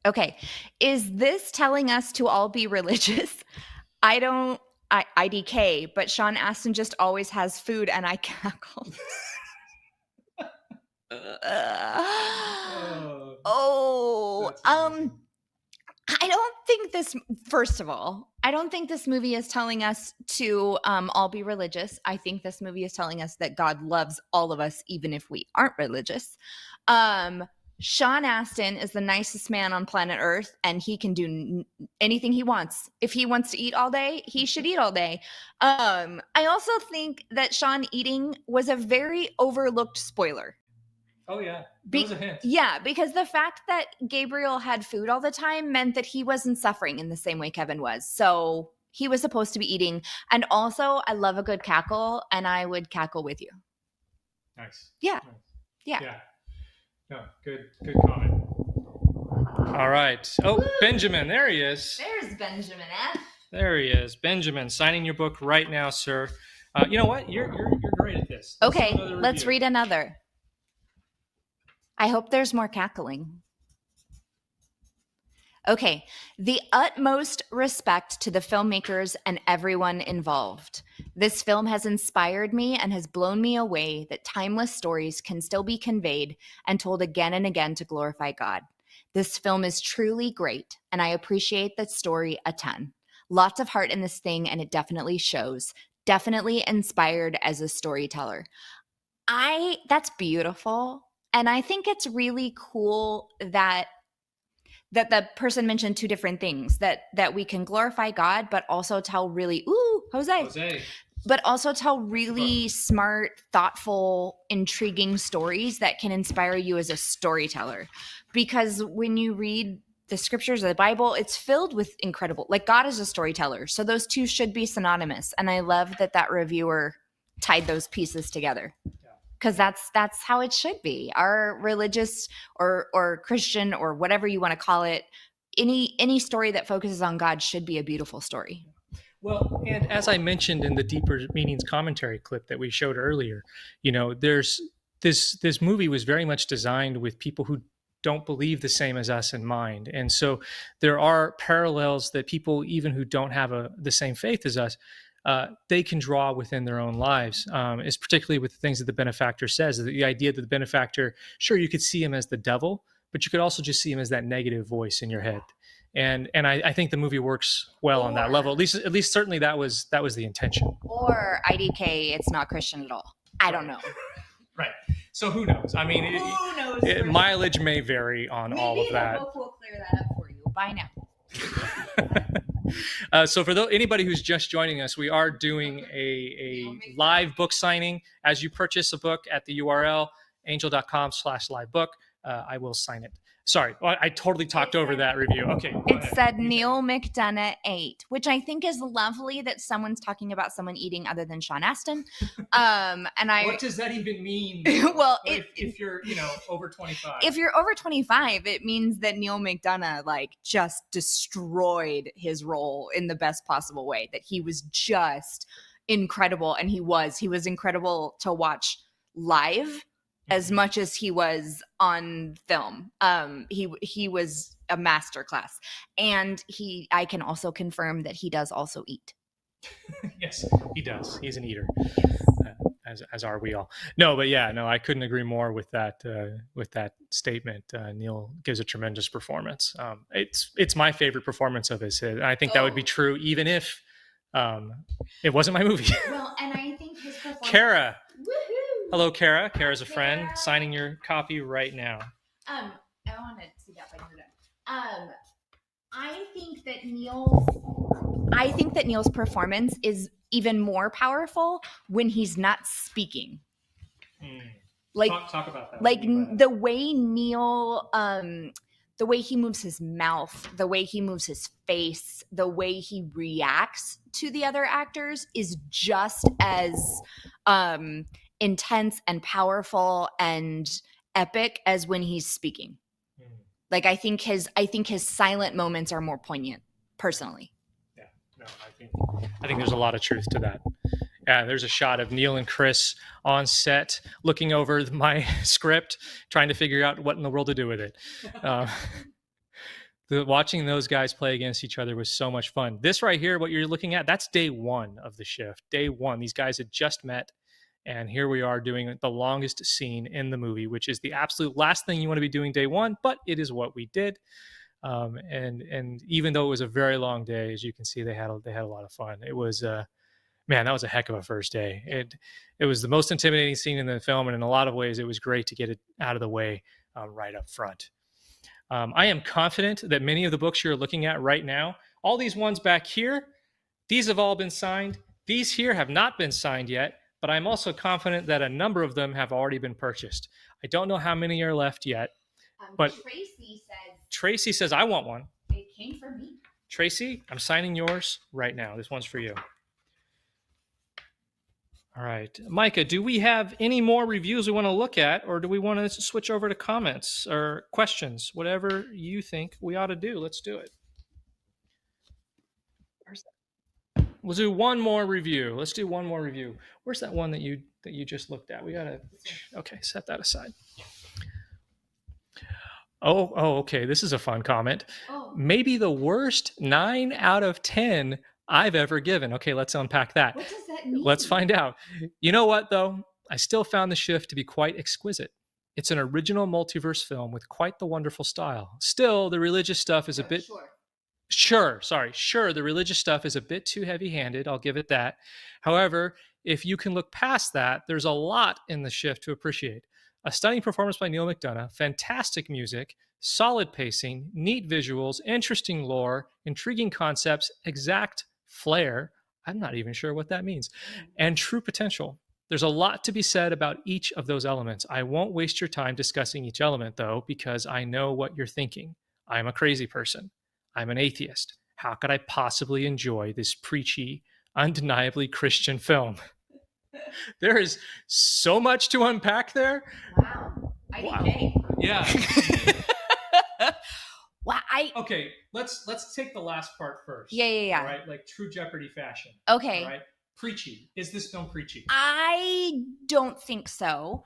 Okay, is this telling us to all be religious? IDK, but Sean Astin just always has food and I cackle. I don't think this, first of all, I don't think this movie is telling us to all be religious. I think this movie is telling us that God loves all of us, even if we aren't religious. Sean Astin is the nicest man on planet Earth, and he can do anything he wants. If he wants to eat all day, he should eat all day. I also think that Sean eating was a very overlooked spoiler. Oh, yeah. That was a hint. Yeah, because the fact that Gabriel had food all the time meant that he wasn't suffering in the same way Kevin was. So he was supposed to be eating. And also, I love a good cackle, and I would cackle with you. Nice. Yeah. Nice. Yeah. No, good comment. All right. Oh, woo! Benjamin, there he is. There's Benjamin F. There he is. Benjamin, signing your book right now, sir. You know what? You're great at this. Okay, let's read another. I hope there's more cackling. Okay, the utmost respect to the filmmakers and everyone involved. This film has inspired me and has blown me away that timeless stories can still be conveyed and told again and again to glorify God. This film is truly great, and I appreciate that story a ton. Lots of heart in this thing, and it definitely shows. Definitely inspired as a storyteller. That's beautiful. And I think it's really cool that the person mentioned 2 different things, that we can glorify God, but also tell really, Jose. But also tell really smart, thoughtful, intriguing stories that can inspire you as a storyteller. Because when you read the scriptures of the Bible, it's filled with incredible, like God is a storyteller. So those 2 should be synonymous. And I love that reviewer tied those pieces together. Because that's how it should be. Our religious or Christian or whatever you want to call it, any story that focuses on God should be a beautiful story. Well, and as I mentioned in the Deeper Meanings commentary clip that we showed earlier, there's this movie was very much designed with people who don't believe the same as us in mind. And so there are parallels that people, even who don't have the same faith as us, they can draw within their own lives, is particularly with the things that the benefactor says. The idea that the benefactor, sure, you could see him as the devil, but you could also just see him as that negative voice in your head. And I think the movie works well on that level. At least certainly that was the intention. Or IDK, it's not Christian at all. I don't know. Right. So who knows? I mean, who knows? Mileage may vary on all of that. Maybe the book will clear that up for you. Bye now. So for anybody who's just joining us, we are doing a live book signing. As you purchase a book at the URL angel.com/livebook, I will sign it. Sorry, I totally talked over that review. Okay. It said Neil McDonough ate, which I think is lovely that someone's talking about someone eating other than Sean Astin. What does that even mean? Well, if you're over 25. If you're over 25, it means that Neil McDonough just destroyed his role in the best possible way. That he was just incredible, and he was incredible to watch live as much as he was on film. He was a masterclass, and I can also confirm that he does also eat. Yes, he does. He's an eater, as are we all. No, but yeah, no, I couldn't agree more with that statement. Neil gives a tremendous performance. It's my favorite performance of his. I think that would be true even if it wasn't my movie. Well, and I think his performance. Kara. Woohoo! Hello, Kara. Kara's a friend. Kara. Signing your copy right now. I want to see that by your done. I think that Neil's performance is even more powerful when he's not speaking. Like, talk about that. Like the way Neil, the way he moves his mouth, the way he moves his face, the way he reacts to the other actors is just as intense and powerful and epic as when he's speaking. Like I think his silent moments are more poignant, personally. Yeah, no, I think there's a lot of truth to that. Yeah, there's a shot of Neil and Chris on set looking over my script, trying to figure out what in the world to do with it. Watching those guys play against each other was so much fun. This right here, what you're looking at, that's day one of the shift. Day one, these guys had just met. And here we are doing the longest scene in the movie, which is the absolute last thing you want to be doing day one, but it is what we did. And even though it was a very long day, as you can see, they had a lot of fun. It was, man, that was a heck of a first day. It was the most intimidating scene in the film, and in a lot of ways, it was great to get it out of the way right up front. I am confident that many of the books you're looking at right now, all these ones back here, these have all been signed. These here have not been signed yet. But I'm also confident that a number of them have already been purchased. I don't know how many are left yet. But Tracy says, I want one. It came from me. Tracy, I'm signing yours right now. This one's for you. All right. Micah, do we have any more reviews we want to look at, or do we want to switch over to comments or questions? Whatever you think we ought to do, let's do it. Where's that? We'll do one more review. Let's do one more review. Where's that one that you just looked at? We gotta, okay, set that aside. Oh, okay. This is a fun comment. Maybe the worst 9 out of 10 I've ever given. Okay, let's unpack that. What does that mean? Let's find out. You know what, though? I still found The Shift to be quite exquisite. It's an original multiverse film with quite the wonderful style. Still, the religious stuff is a bit... Sure, the religious stuff is a bit too heavy-handed. I'll give it that. However, if you can look past that, there's a lot in The Shift to appreciate. A stunning performance by Neil McDonough, fantastic music, solid pacing, neat visuals, interesting lore, intriguing concepts, exact flair. I'm not even sure what that means. And true potential. There's a lot to be said about each of those elements. I won't waste your time discussing each element, though, because I know what you're thinking. I'm a crazy person. I'm an atheist. How could I possibly enjoy this preachy, undeniably Christian film? There is so much to unpack there. Wow. Yeah. Wow. Okay, let's take the last part first. Yeah. All right, like true Jeopardy fashion. Okay. All right. Preachy. Is this film preachy? I don't think so,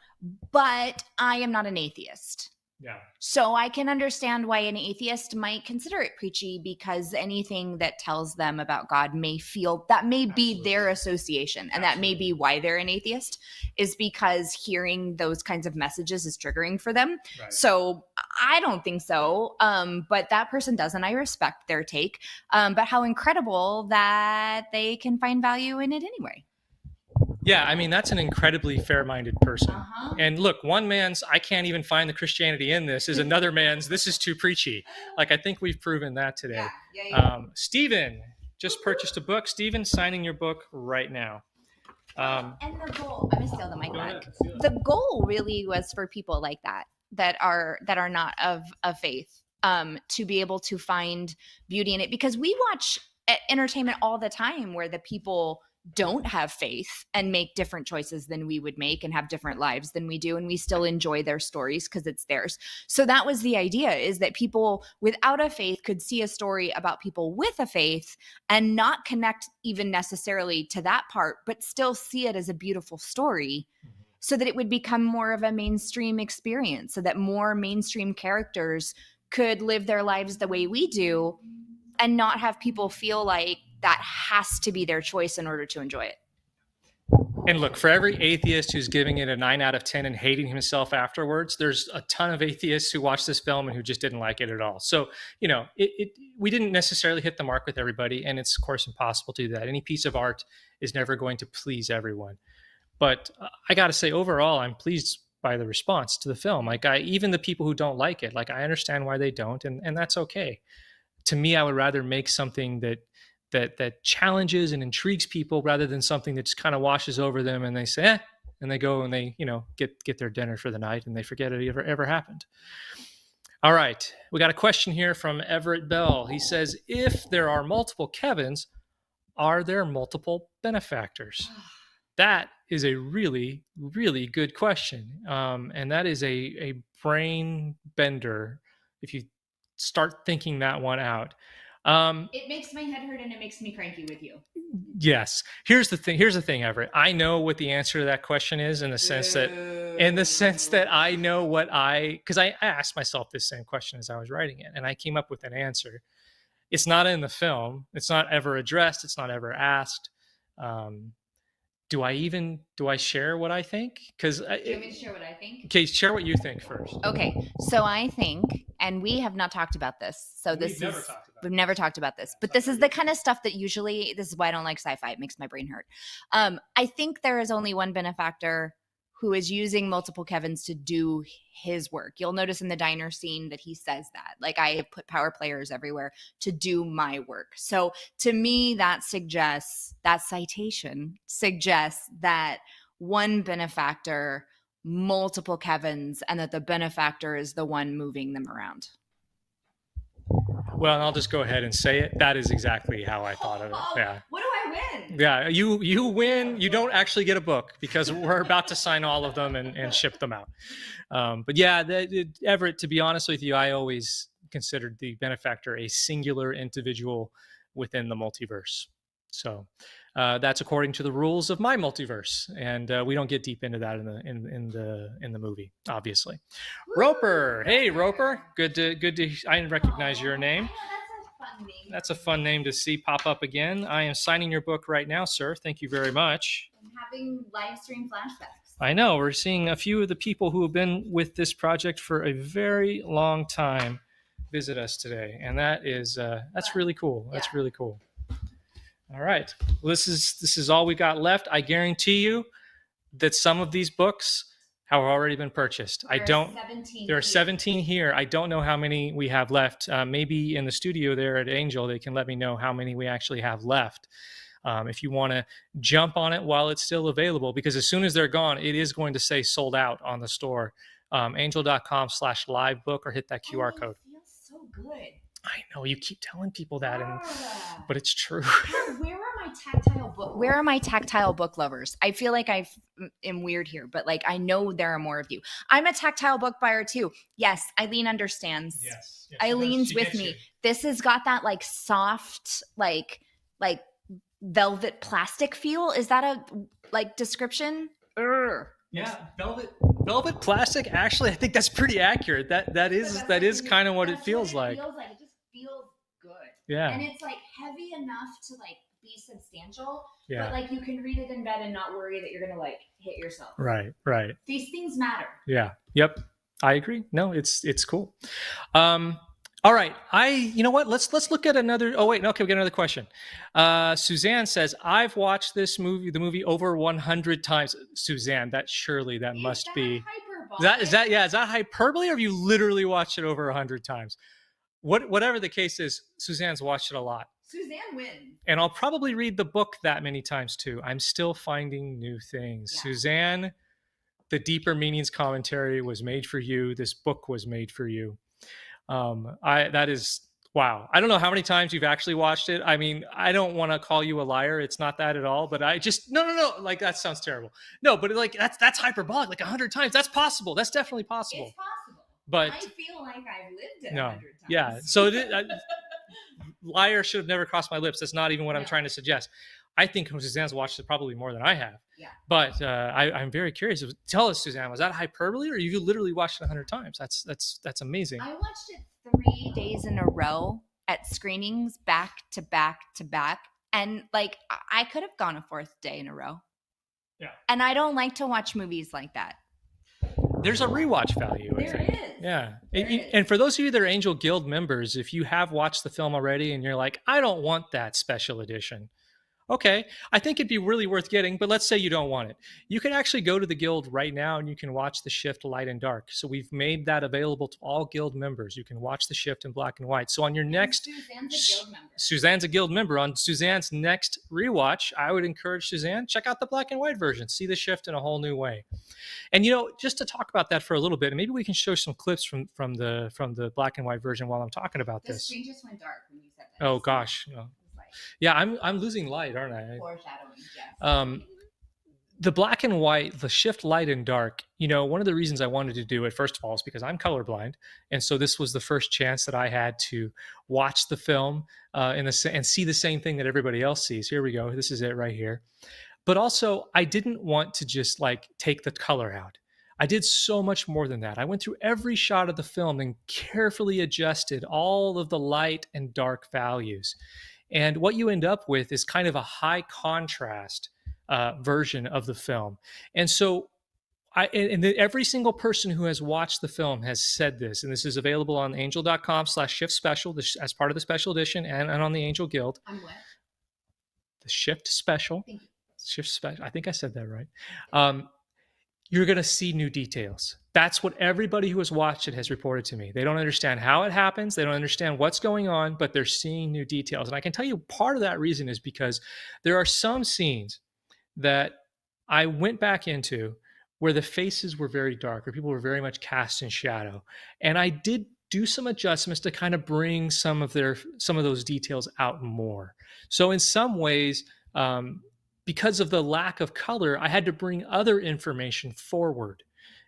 but I am not an atheist. Yeah. So I can understand why an atheist might consider it preachy, because anything that tells them about God may be their association. And that may be why they're an atheist, is because hearing those kinds of messages is triggering for them. Right. So I don't think so. But that person does, and I respect their take. But how incredible that they can find value in it anyway. Yeah, I mean, that's an incredibly fair-minded person. Uh-huh. And look, one man's, I can't even find the Christianity in this, is another man's, this is too preachy. Like, I think we've proven that today. Yeah. Stephen just purchased a book. Stephen, signing your book right now. And the goal, I'm going to steal the mic back. The goal really was for people like that are not of faith, to be able to find beauty in it. Because we watch entertainment all the time where the people don't have faith and make different choices than we would make and have different lives than we do, and we still enjoy their stories because it's theirs. So that was the idea, is that people without a faith could see a story about people with a faith and not connect even necessarily to that part, but still see it as a beautiful story, so that it would become more of a mainstream experience, so that more mainstream characters could live their lives the way we do and not have people feel like that has to be their choice in order to enjoy it. And look, for every atheist who's giving it a 9 out of 10 and hating himself afterwards, there's a ton of atheists who watched this film and who just didn't like it at all. So, we didn't necessarily hit the mark with everybody. And it's, of course, impossible to do that. Any piece of art is never going to please everyone. But I got to say, overall, I'm pleased by the response to the film. Like, even the people who don't like it, like, I understand why they don't, and that's okay. To me, I would rather make something that challenges and intrigues people rather than something that just kind of washes over them and they say, and they go and they, get their dinner for the night and they forget it ever happened. All right. We got a question here from Everett Bell. He says, if there are multiple Kevins, are there multiple benefactors? That is a really, really good question. And that is a brain bender if you start thinking that one out. It makes my head hurt and it makes me cranky with you. Yes. Here's the thing, Everett. I know what the answer to that question is in the sense that I know because I asked myself this same question as I was writing it, and I came up with an answer. It's not in the film. It's not ever addressed. It's not ever asked. Do I share what I think? Do you want me to share what I think? Okay, share what you think first. Okay, so I think, and we have not talked about this. So we've never talked about this, but this is the kind of stuff that usually, this is why I don't like sci-fi. It makes my brain hurt. I think there is only one benefactor who is using multiple Kevins to do his work. You'll notice in the diner scene that he says that, like, I have put power players everywhere to do my work. So to me, that citation suggests that one benefactor, multiple Kevins, and that the benefactor is the one moving them around. Well, I'll just go ahead and say it. That is exactly how I thought of it. Yeah. What do I win? Yeah, you win. You don't actually get a book because we're about to sign all of them and ship them out. But yeah, Everett, to be honest with you, I always considered the benefactor a singular individual within the multiverse. So that's according to the rules of my multiverse, and we don't get deep into that in the movie, obviously. Woo! Roper, hey Roper, good to. I didn't recognize your name. That's a fun name to see pop up again. I am signing your book right now, sir. Thank you very much. I'm having live stream flashbacks. I know. We're seeing a few of the people who have been with this project for a very long time visit us today, and that's really cool. Yeah. That's really cool. All right. Well, this is all we got left. I guarantee you that some of these books have already been purchased. There are 17 here. I don't know how many we have left. Maybe in the studio there at Angel, they can let me know how many we actually have left. If you want to jump on it while it's still available, because as soon as they're gone, it is going to say sold out on the store. Angel.com/livebook, or hit that QR code. It feels so good. I know you keep telling people that, but it's true. Where are my tactile book lovers? I feel like I am weird here, but like I know there are more of you. I'm a tactile book buyer too. Yes, Eileen understands. Yes. Eileen's with me. This has got that like soft, like velvet plastic feel. Is that a like description? Yeah, velvet plastic. Actually, I think that's pretty accurate. That is kind of what it feels like. It just feels good. Yeah. And it's like heavy enough to like be substantial, but like you can read it in bed and not worry that you're gonna like hit yourself. Right. These things matter. Yeah. Yep. I agree. No, it's cool. All right. You know what? Let's look at another. Oh wait, okay, we got another question. Suzanne says, I've watched the movie over 100 times. Suzanne, that must be. Is that hyperbole, or have you literally watched it over 100 times? Whatever the case is, Suzanne's watched it a lot. Suzanne wins. And I'll probably read the book that many times too. I'm still finding new things. Yeah. Suzanne, the deeper meanings commentary was made for you. This book was made for you. That is wow. I don't know how many times you've actually watched it. I mean, I don't want to call you a liar. It's not that at all, but I just, no. Like that sounds terrible. No, but like that's hyperbolic, like 100 times. That's possible. That's definitely possible. It's possible. But I feel like I've lived it 100 times. Yeah. So liar should have never crossed my lips. That's not even what I'm trying to suggest. I think Suzanne's watched it probably more than I have. Yeah. But I'm very curious. Tell us, Suzanne, was that hyperbole, or you literally watched it 100 times? That's amazing. I watched it 3 days in a row at screenings, back to back to back, And like, I could have gone a fourth day in a row. Yeah. And I don't like to watch movies like that. There's a rewatch value, I think. There is. Yeah. There is. And for those of you that are Angel Guild members, if you have watched the film already and you're like, I don't want that special edition. Okay, I think it'd be really worth getting, but let's say you don't want it. You can actually go to the guild right now and you can watch the shift light and dark. So we've made that available to all guild members. You can watch the shift in black and white. So on your next, Suzanne's a guild member. On Suzanne's next rewatch, I would encourage Suzanne, check out the black and white version, see the shift in a whole new way. And just to talk about that for a little bit, and maybe we can show some clips from the black and white version while I'm talking about this. The screen just went dark when you said that. Oh gosh. No. Yeah, I'm losing light, aren't I? Foreshadowing, yes. The black and white, the shift light and dark, one of the reasons I wanted to do it, first of all, is because I'm colorblind. And so this was the first chance that I had to watch the film and see the same thing that everybody else sees. Here we go. This is it right here. But also, I didn't want to just take the color out. I did so much more than that. I went through every shot of the film and carefully adjusted all of the light and dark values. And what you end up with is kind of a high contrast version of the film. And so every single person who has watched the film has said this, and this is available on angel.com/shift special as part of the special edition and on the Angel Guild. On what? The Shift Special. Thank you. Shift Special. I think I said that right. You're going to see new details. That's what everybody who has watched it has reported to me. They don't understand how it happens. They don't understand what's going on, but they're seeing new details. And I can tell you part of that reason is because there are some scenes that I went back into where the faces were very dark, or people were very much cast in shadow. And I did do some adjustments to kind of bring some of those details out more. So in some ways, because of the lack of color, I had to bring other information forward.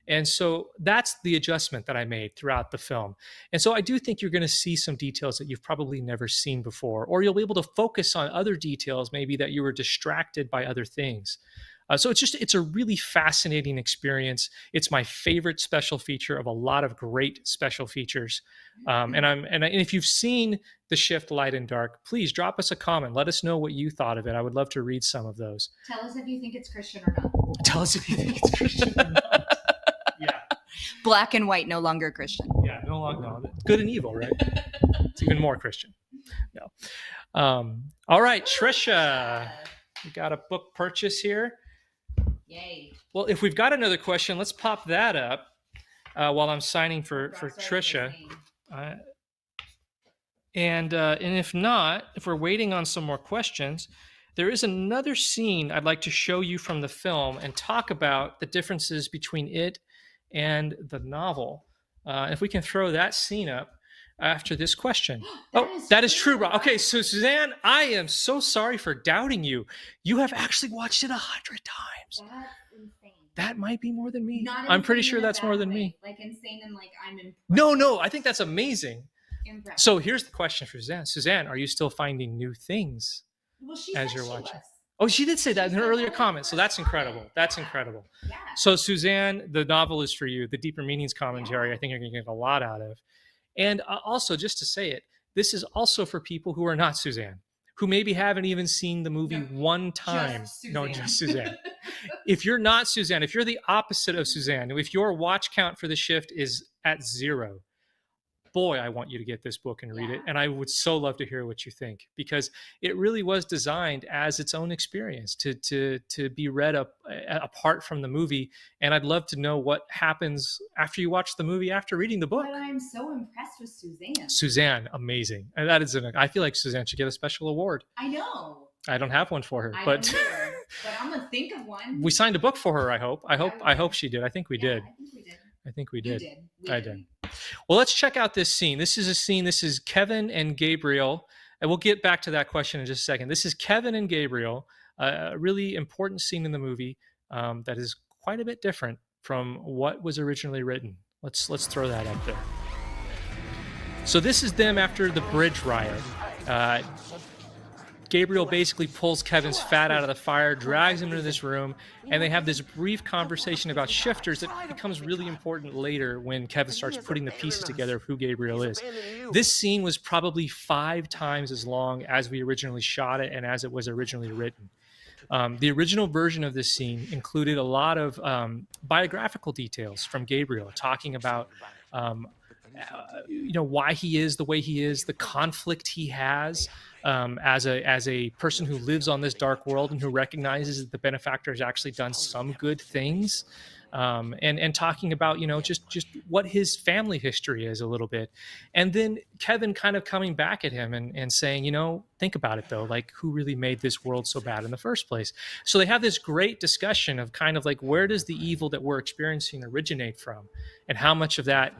And so that's the adjustment that I made throughout the film. And so I do think you're going to see some details that you've probably never seen before, or you'll be able to focus on other details, maybe that you were distracted by other things. So it's a really fascinating experience. It's my favorite special feature of a lot of great special features. And if you've seen the shift light and dark, please drop us a comment. Let us know what you thought of it. I would love to read some of those. Tell us if you think it's Christian or not. Tell us if you think it's Christian or not. Yeah. Black and white, no longer Christian. Yeah, no longer. No. Good and evil, right? It's even more Christian. No. All right, Trisha, we got a book purchase here. Yay. Well, if we've got another question, let's pop that up while I'm signing for Trisha. And if not, if we're waiting on some more questions, there is another scene I'd like to show you from the film and talk about the differences between it and the novel. If we can throw that scene up after this question. That is true, Rob. Okay, so Suzanne, I am so sorry for doubting you. You have actually watched it 100 times. That's insane. That might be more than me. Not I'm pretty sure that's more than me. Like insane and like I'm impressed. No, I think that's amazing. Impressed. So here's the question for Suzanne. Suzanne, are you still finding new things as you're watching? Oh, she did say that in her earlier comment. So that's incredible. That's incredible. Yeah. So Suzanne, the novel is for you. The Deeper Meanings commentary, I think you're going to get a lot out of. And also, just to say it, this is also for people who are not Suzanne, who maybe haven't even seen the movie one time. Just Suzanne. If you're not Suzanne, if you're the opposite of Suzanne, if your watch count for the shift is at 0, boy, I want you to get this book and read it. And I would so love to hear what you think, because it really was designed as its own experience to be read apart from the movie. And I'd love to know what happens after you watch the movie, after reading the book. But I'm so impressed with Suzanne. Suzanne, amazing. And that is I feel like Suzanne should get a special award. I know. I don't have one for her, but I'm gonna think of one. We signed a book for her. I hope she did. I think we did. I think we did. I did. Well, let's check out this scene. This is a scene. This is Kevin and Gabriel. And we'll get back to that question in just a second. This is Kevin and Gabriel, a really important scene in the movie that is quite a bit different from what was originally written. Let's throw that up there. So this is them after the bridge riot. Gabriel basically pulls Kevin's fat out of the fire, drags him into this room, and they have this brief conversation about shifters that becomes really important later when Kevin starts putting the pieces together of who Gabriel is. This scene was probably 5 times as long as we originally shot it and as it was originally written. The original version of this scene included a lot of biographical details from Gabriel, talking about why he is the way he is, the conflict he has as a person who lives on this dark world and who recognizes that the benefactor has actually done some good things, and talking about just what his family history is a little bit, and then Kevin kind of coming back at him and saying, think about it though, like who really made this world so bad in the first place. So they have this great discussion of kind of like, where does the evil that we're experiencing originate from, and how much of that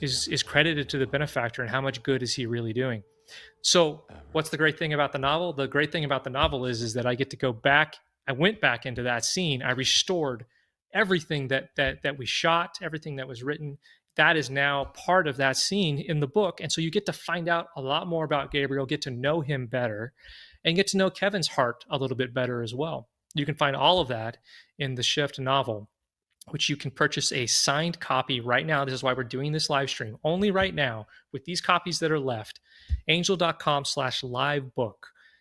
is credited to the benefactor, and how much good is he really doing. So what's the great thing about the novel? The great thing about the novel is that I get to go back. I went back into that scene. I restored everything that we shot, everything that was written. That is now part of that scene in the book. And so you get to find out a lot more about Gabriel, get to know him better, and get to know Kevin's heart a little bit better as well. You can find all of that in the Shift novel, which you can purchase a signed copy right now. This is why we're doing this live stream. Only right now, with these copies that are left, angel.com/livebook.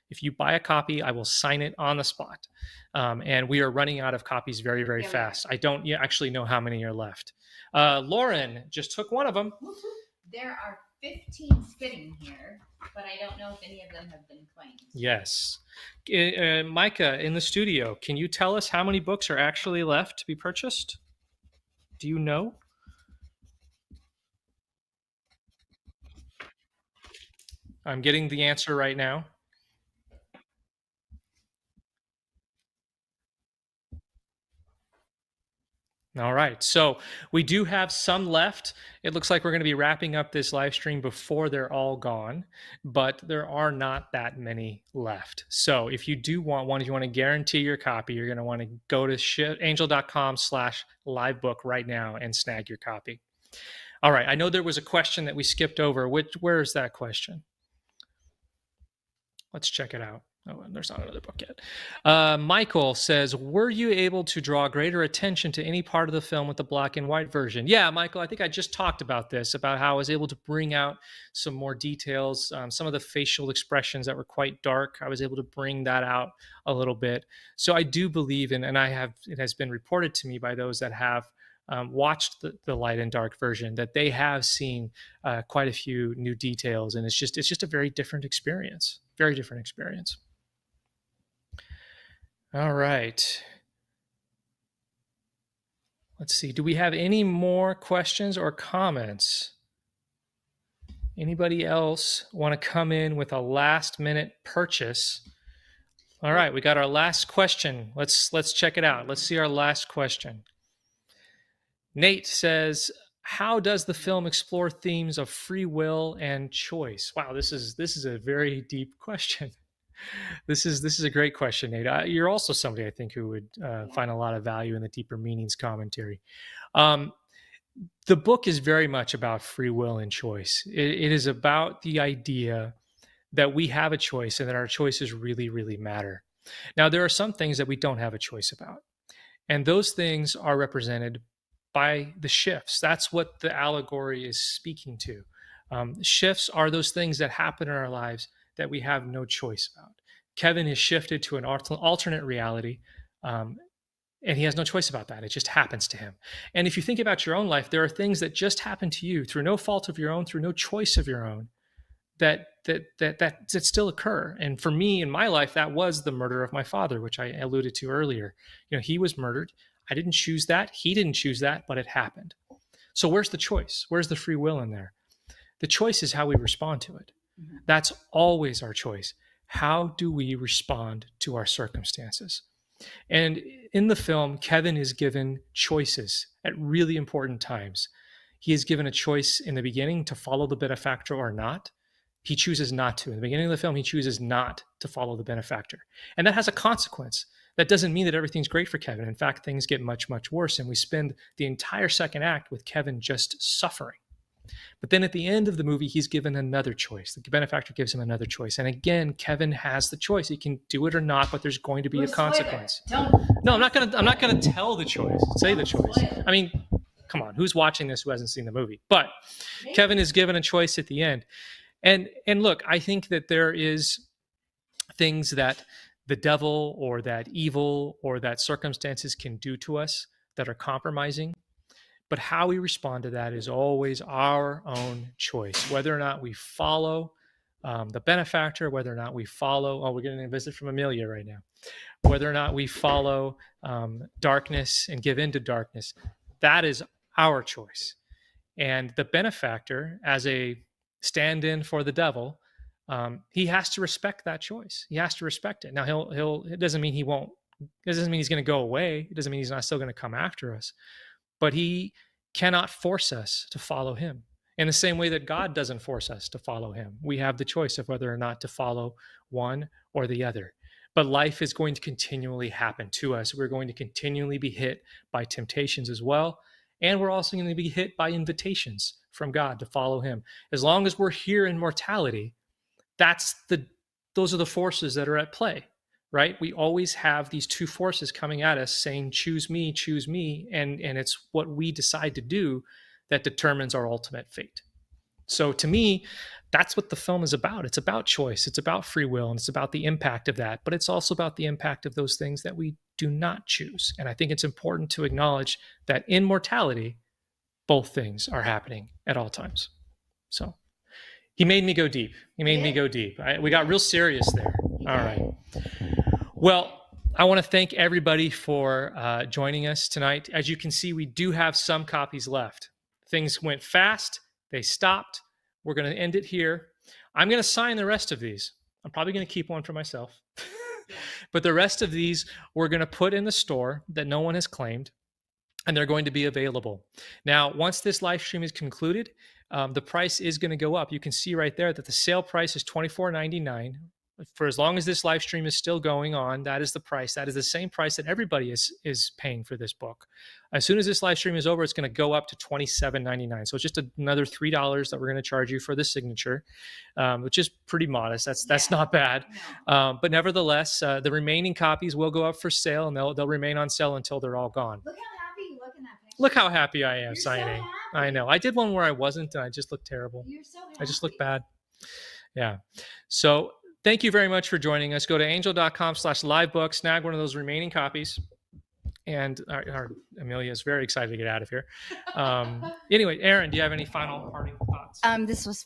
If you buy a copy, I will sign it on the spot. And we are running out of copies very, very fast. I don't actually know how many are left. Lauren just took one of them. There are 15 sitting here, but I don't know if any of them have been claimed. Yes. Micah, in the studio, can you tell us how many books are actually left to be purchased? Do you know? I'm getting the answer right now. All right. So we do have some left. It looks like we're going to be wrapping up this live stream before they're all gone, but there are not that many left. So if you do want one, if you want to guarantee your copy, you're going to want to go to angel.com/livebook right now and snag your copy. All right. I know there was a question that we skipped over. Where is that question? Let's check it out. Oh, and there's not another book yet. Michael says, were you able to draw greater attention to any part of the film with the black and white version? Yeah, Michael, I think I just talked about this, about how I was able to bring out some more details, some of the facial expressions that were quite dark. I was able to bring that out a little bit. So I do believe in, and it has been reported to me by those that have watched the light and dark version, that they have seen quite a few new details. And it's just a very different experience, very different experience. All right. Let's see. Do we have any more questions or comments? Anybody else want to come in with a last minute purchase? All right, we got our last question. Let's check it out. Let's see our last question. Nate says, how does the film explore themes of free will and choice? Wow, this is a very deep question. This is a great question, Nate. You're also somebody I think who would find a lot of value in the deeper meanings commentary. The book is very much about free will and choice. It is about the idea that we have a choice and that our choices really, really matter. Now, there are some things that we don't have a choice about, and those things are represented by the shifts. That's what the allegory is speaking to. Shifts are those things that happen in our lives that we have no choice about. Kevin is shifted to an alternate reality, and he has no choice about that. It just happens to him. And if you think about your own life, there are things that just happen to you through no fault of your own, through no choice of your own, that still occur. And for me in my life, that was the murder of my father, which I alluded to earlier. He was murdered. I didn't choose that. He didn't choose that, but it happened. So where's the choice? Where's the free will in there? The choice is how we respond to it. That's always our choice. How do we respond to our circumstances? And in the film, Kevin is given choices at really important times. He is given a choice in the beginning to follow the benefactor or not. He chooses not to. In the beginning of the film, he chooses not to follow the benefactor. And that has a consequence. That doesn't mean that everything's great for Kevin. In fact, things get much, much worse. And we spend the entire second act with Kevin just suffering. But then at the end of the movie, he's given another choice. The benefactor gives him another choice. And again, Kevin has the choice. He can do it or not, but there's going to be a consequence. No, I'm not gonna tell the choice. Say the choice. I mean, come on, who's watching this who hasn't seen the movie? But Kevin is given a choice at the end. And look, I think that there is things that the devil or that evil or that circumstances can do to us that are compromising. But how we respond to that is always our own choice, whether or not we follow the benefactor, whether or not we follow, we're getting a visit from Amelia right now, whether or not we follow darkness and give into darkness, that is our choice. And the benefactor, as a stand-in for the devil, he has to respect that choice. He has to respect it. Now, it doesn't mean he won't, it doesn't mean he's going to go away. It doesn't mean he's not still going to come after us. But he cannot force us to follow him in the same way that God doesn't force us to follow him. We have the choice of whether or not to follow one or the other. But life is going to continually happen to us. We're going to continually be hit by temptations as well. And we're also going to be hit by invitations from God to follow him. As long as we're here in mortality, those are the forces that are at play. Right? We always have these two forces coming at us saying, choose me. And it's what we decide to do that determines our ultimate fate. So to me, that's what the film is about. It's about choice. It's about free will. And it's about the impact of that. But it's also about the impact of those things that we do not choose. And I think it's important to acknowledge that in mortality, both things are happening at all times. So he made me go deep. We got real serious there. All right. Well, I want to thank everybody for joining us tonight. As you can see, we do have some copies left. Things went fast. They stopped. We're going to end it here. I'm going to sign the rest of these. I'm probably going to keep one for myself. But the rest of these we're going to put in the store that no one has claimed, and they're going to be available. Now, once this live stream is concluded, the price is going to go up. You can see right there that the sale price is $24.99. For as long as this live stream is still going on, that is the price. That is the same price that everybody is paying for this book. As soon as this live stream is over, it's going to go up to $27.99. So it's just another $3 that we're going to charge you for the signature, which is pretty modest. That's not bad. No. But nevertheless, the remaining copies will go up for sale, and they'll remain on sale until they're all gone. Look how happy you look in that picture. Look how happy I am. You're signing. So I know. I did one where I wasn't, and I just looked terrible. You're so happy. I just looked bad. Yeah. So thank you very much for joining us. Go to angel.com/livebook, snag one of those remaining copies. And our Amelia is very excited to get out of here. Anyway, Erin, do you have any final parting thoughts? This was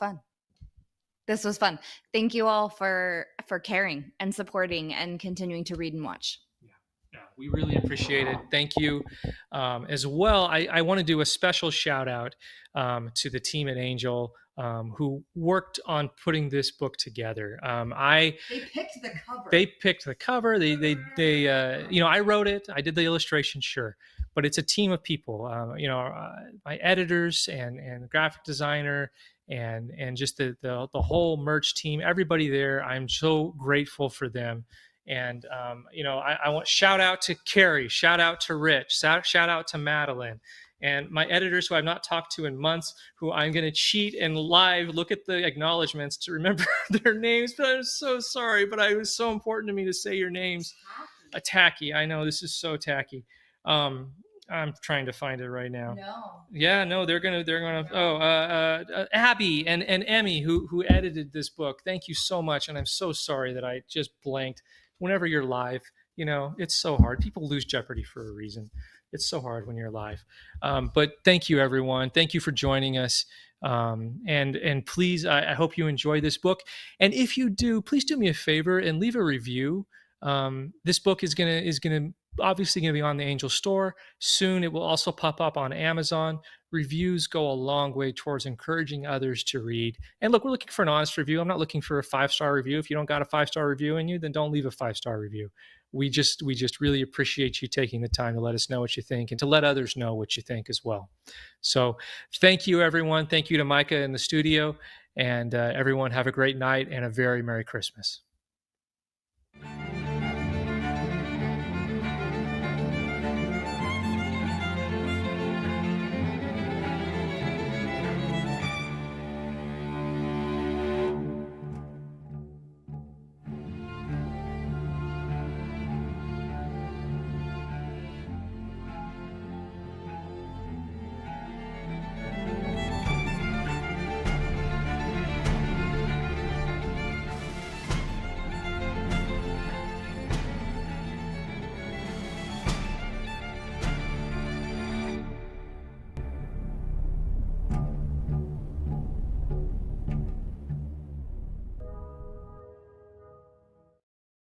fun. Thank you all for caring and supporting and continuing to read and watch. Yeah, we really appreciate it. Thank you. As well, I want to do a special shout out to the team at Angel who worked on putting this book together. They picked the cover. They I wrote it. I did the illustration, sure, but it's a team of people. My editors and graphic designer and just the whole merch team. Everybody there. I'm so grateful for them. And I want shout out to Carrie, shout out to Rich, shout out to Madeline. And my editors, who I've not talked to in months, who I'm going to cheat and live look at the acknowledgments to remember their names. But I'm so sorry. But it was so important to me to say your names. Tacky. I know, this is so tacky. I'm trying to find it right now. No. Yeah, no, they're gonna. Oh, Abby and Emmy, who edited this book. Thank you so much. And I'm so sorry that I just blanked. Whenever you're live, it's so hard. People lose Jeopardy for a reason. It's so hard when you're live. But thank you, everyone. Thank you for joining us. And please, I hope you enjoy this book. And if you do, please do me a favor and leave a review. This book is gonna obviously going to be on the Angel store soon. It will also pop up on Amazon. Reviews go a long way towards encouraging others to read. And look, we're looking for an honest review. I'm not looking for a 5-star review. If you don't got a 5-star review in you, then don't leave a 5-star review. We just really appreciate you taking the time to let us know what you think and to let others know what you think as well. So thank you, everyone. Thank you to Micah in the studio, and everyone have a great night and a very Merry Christmas.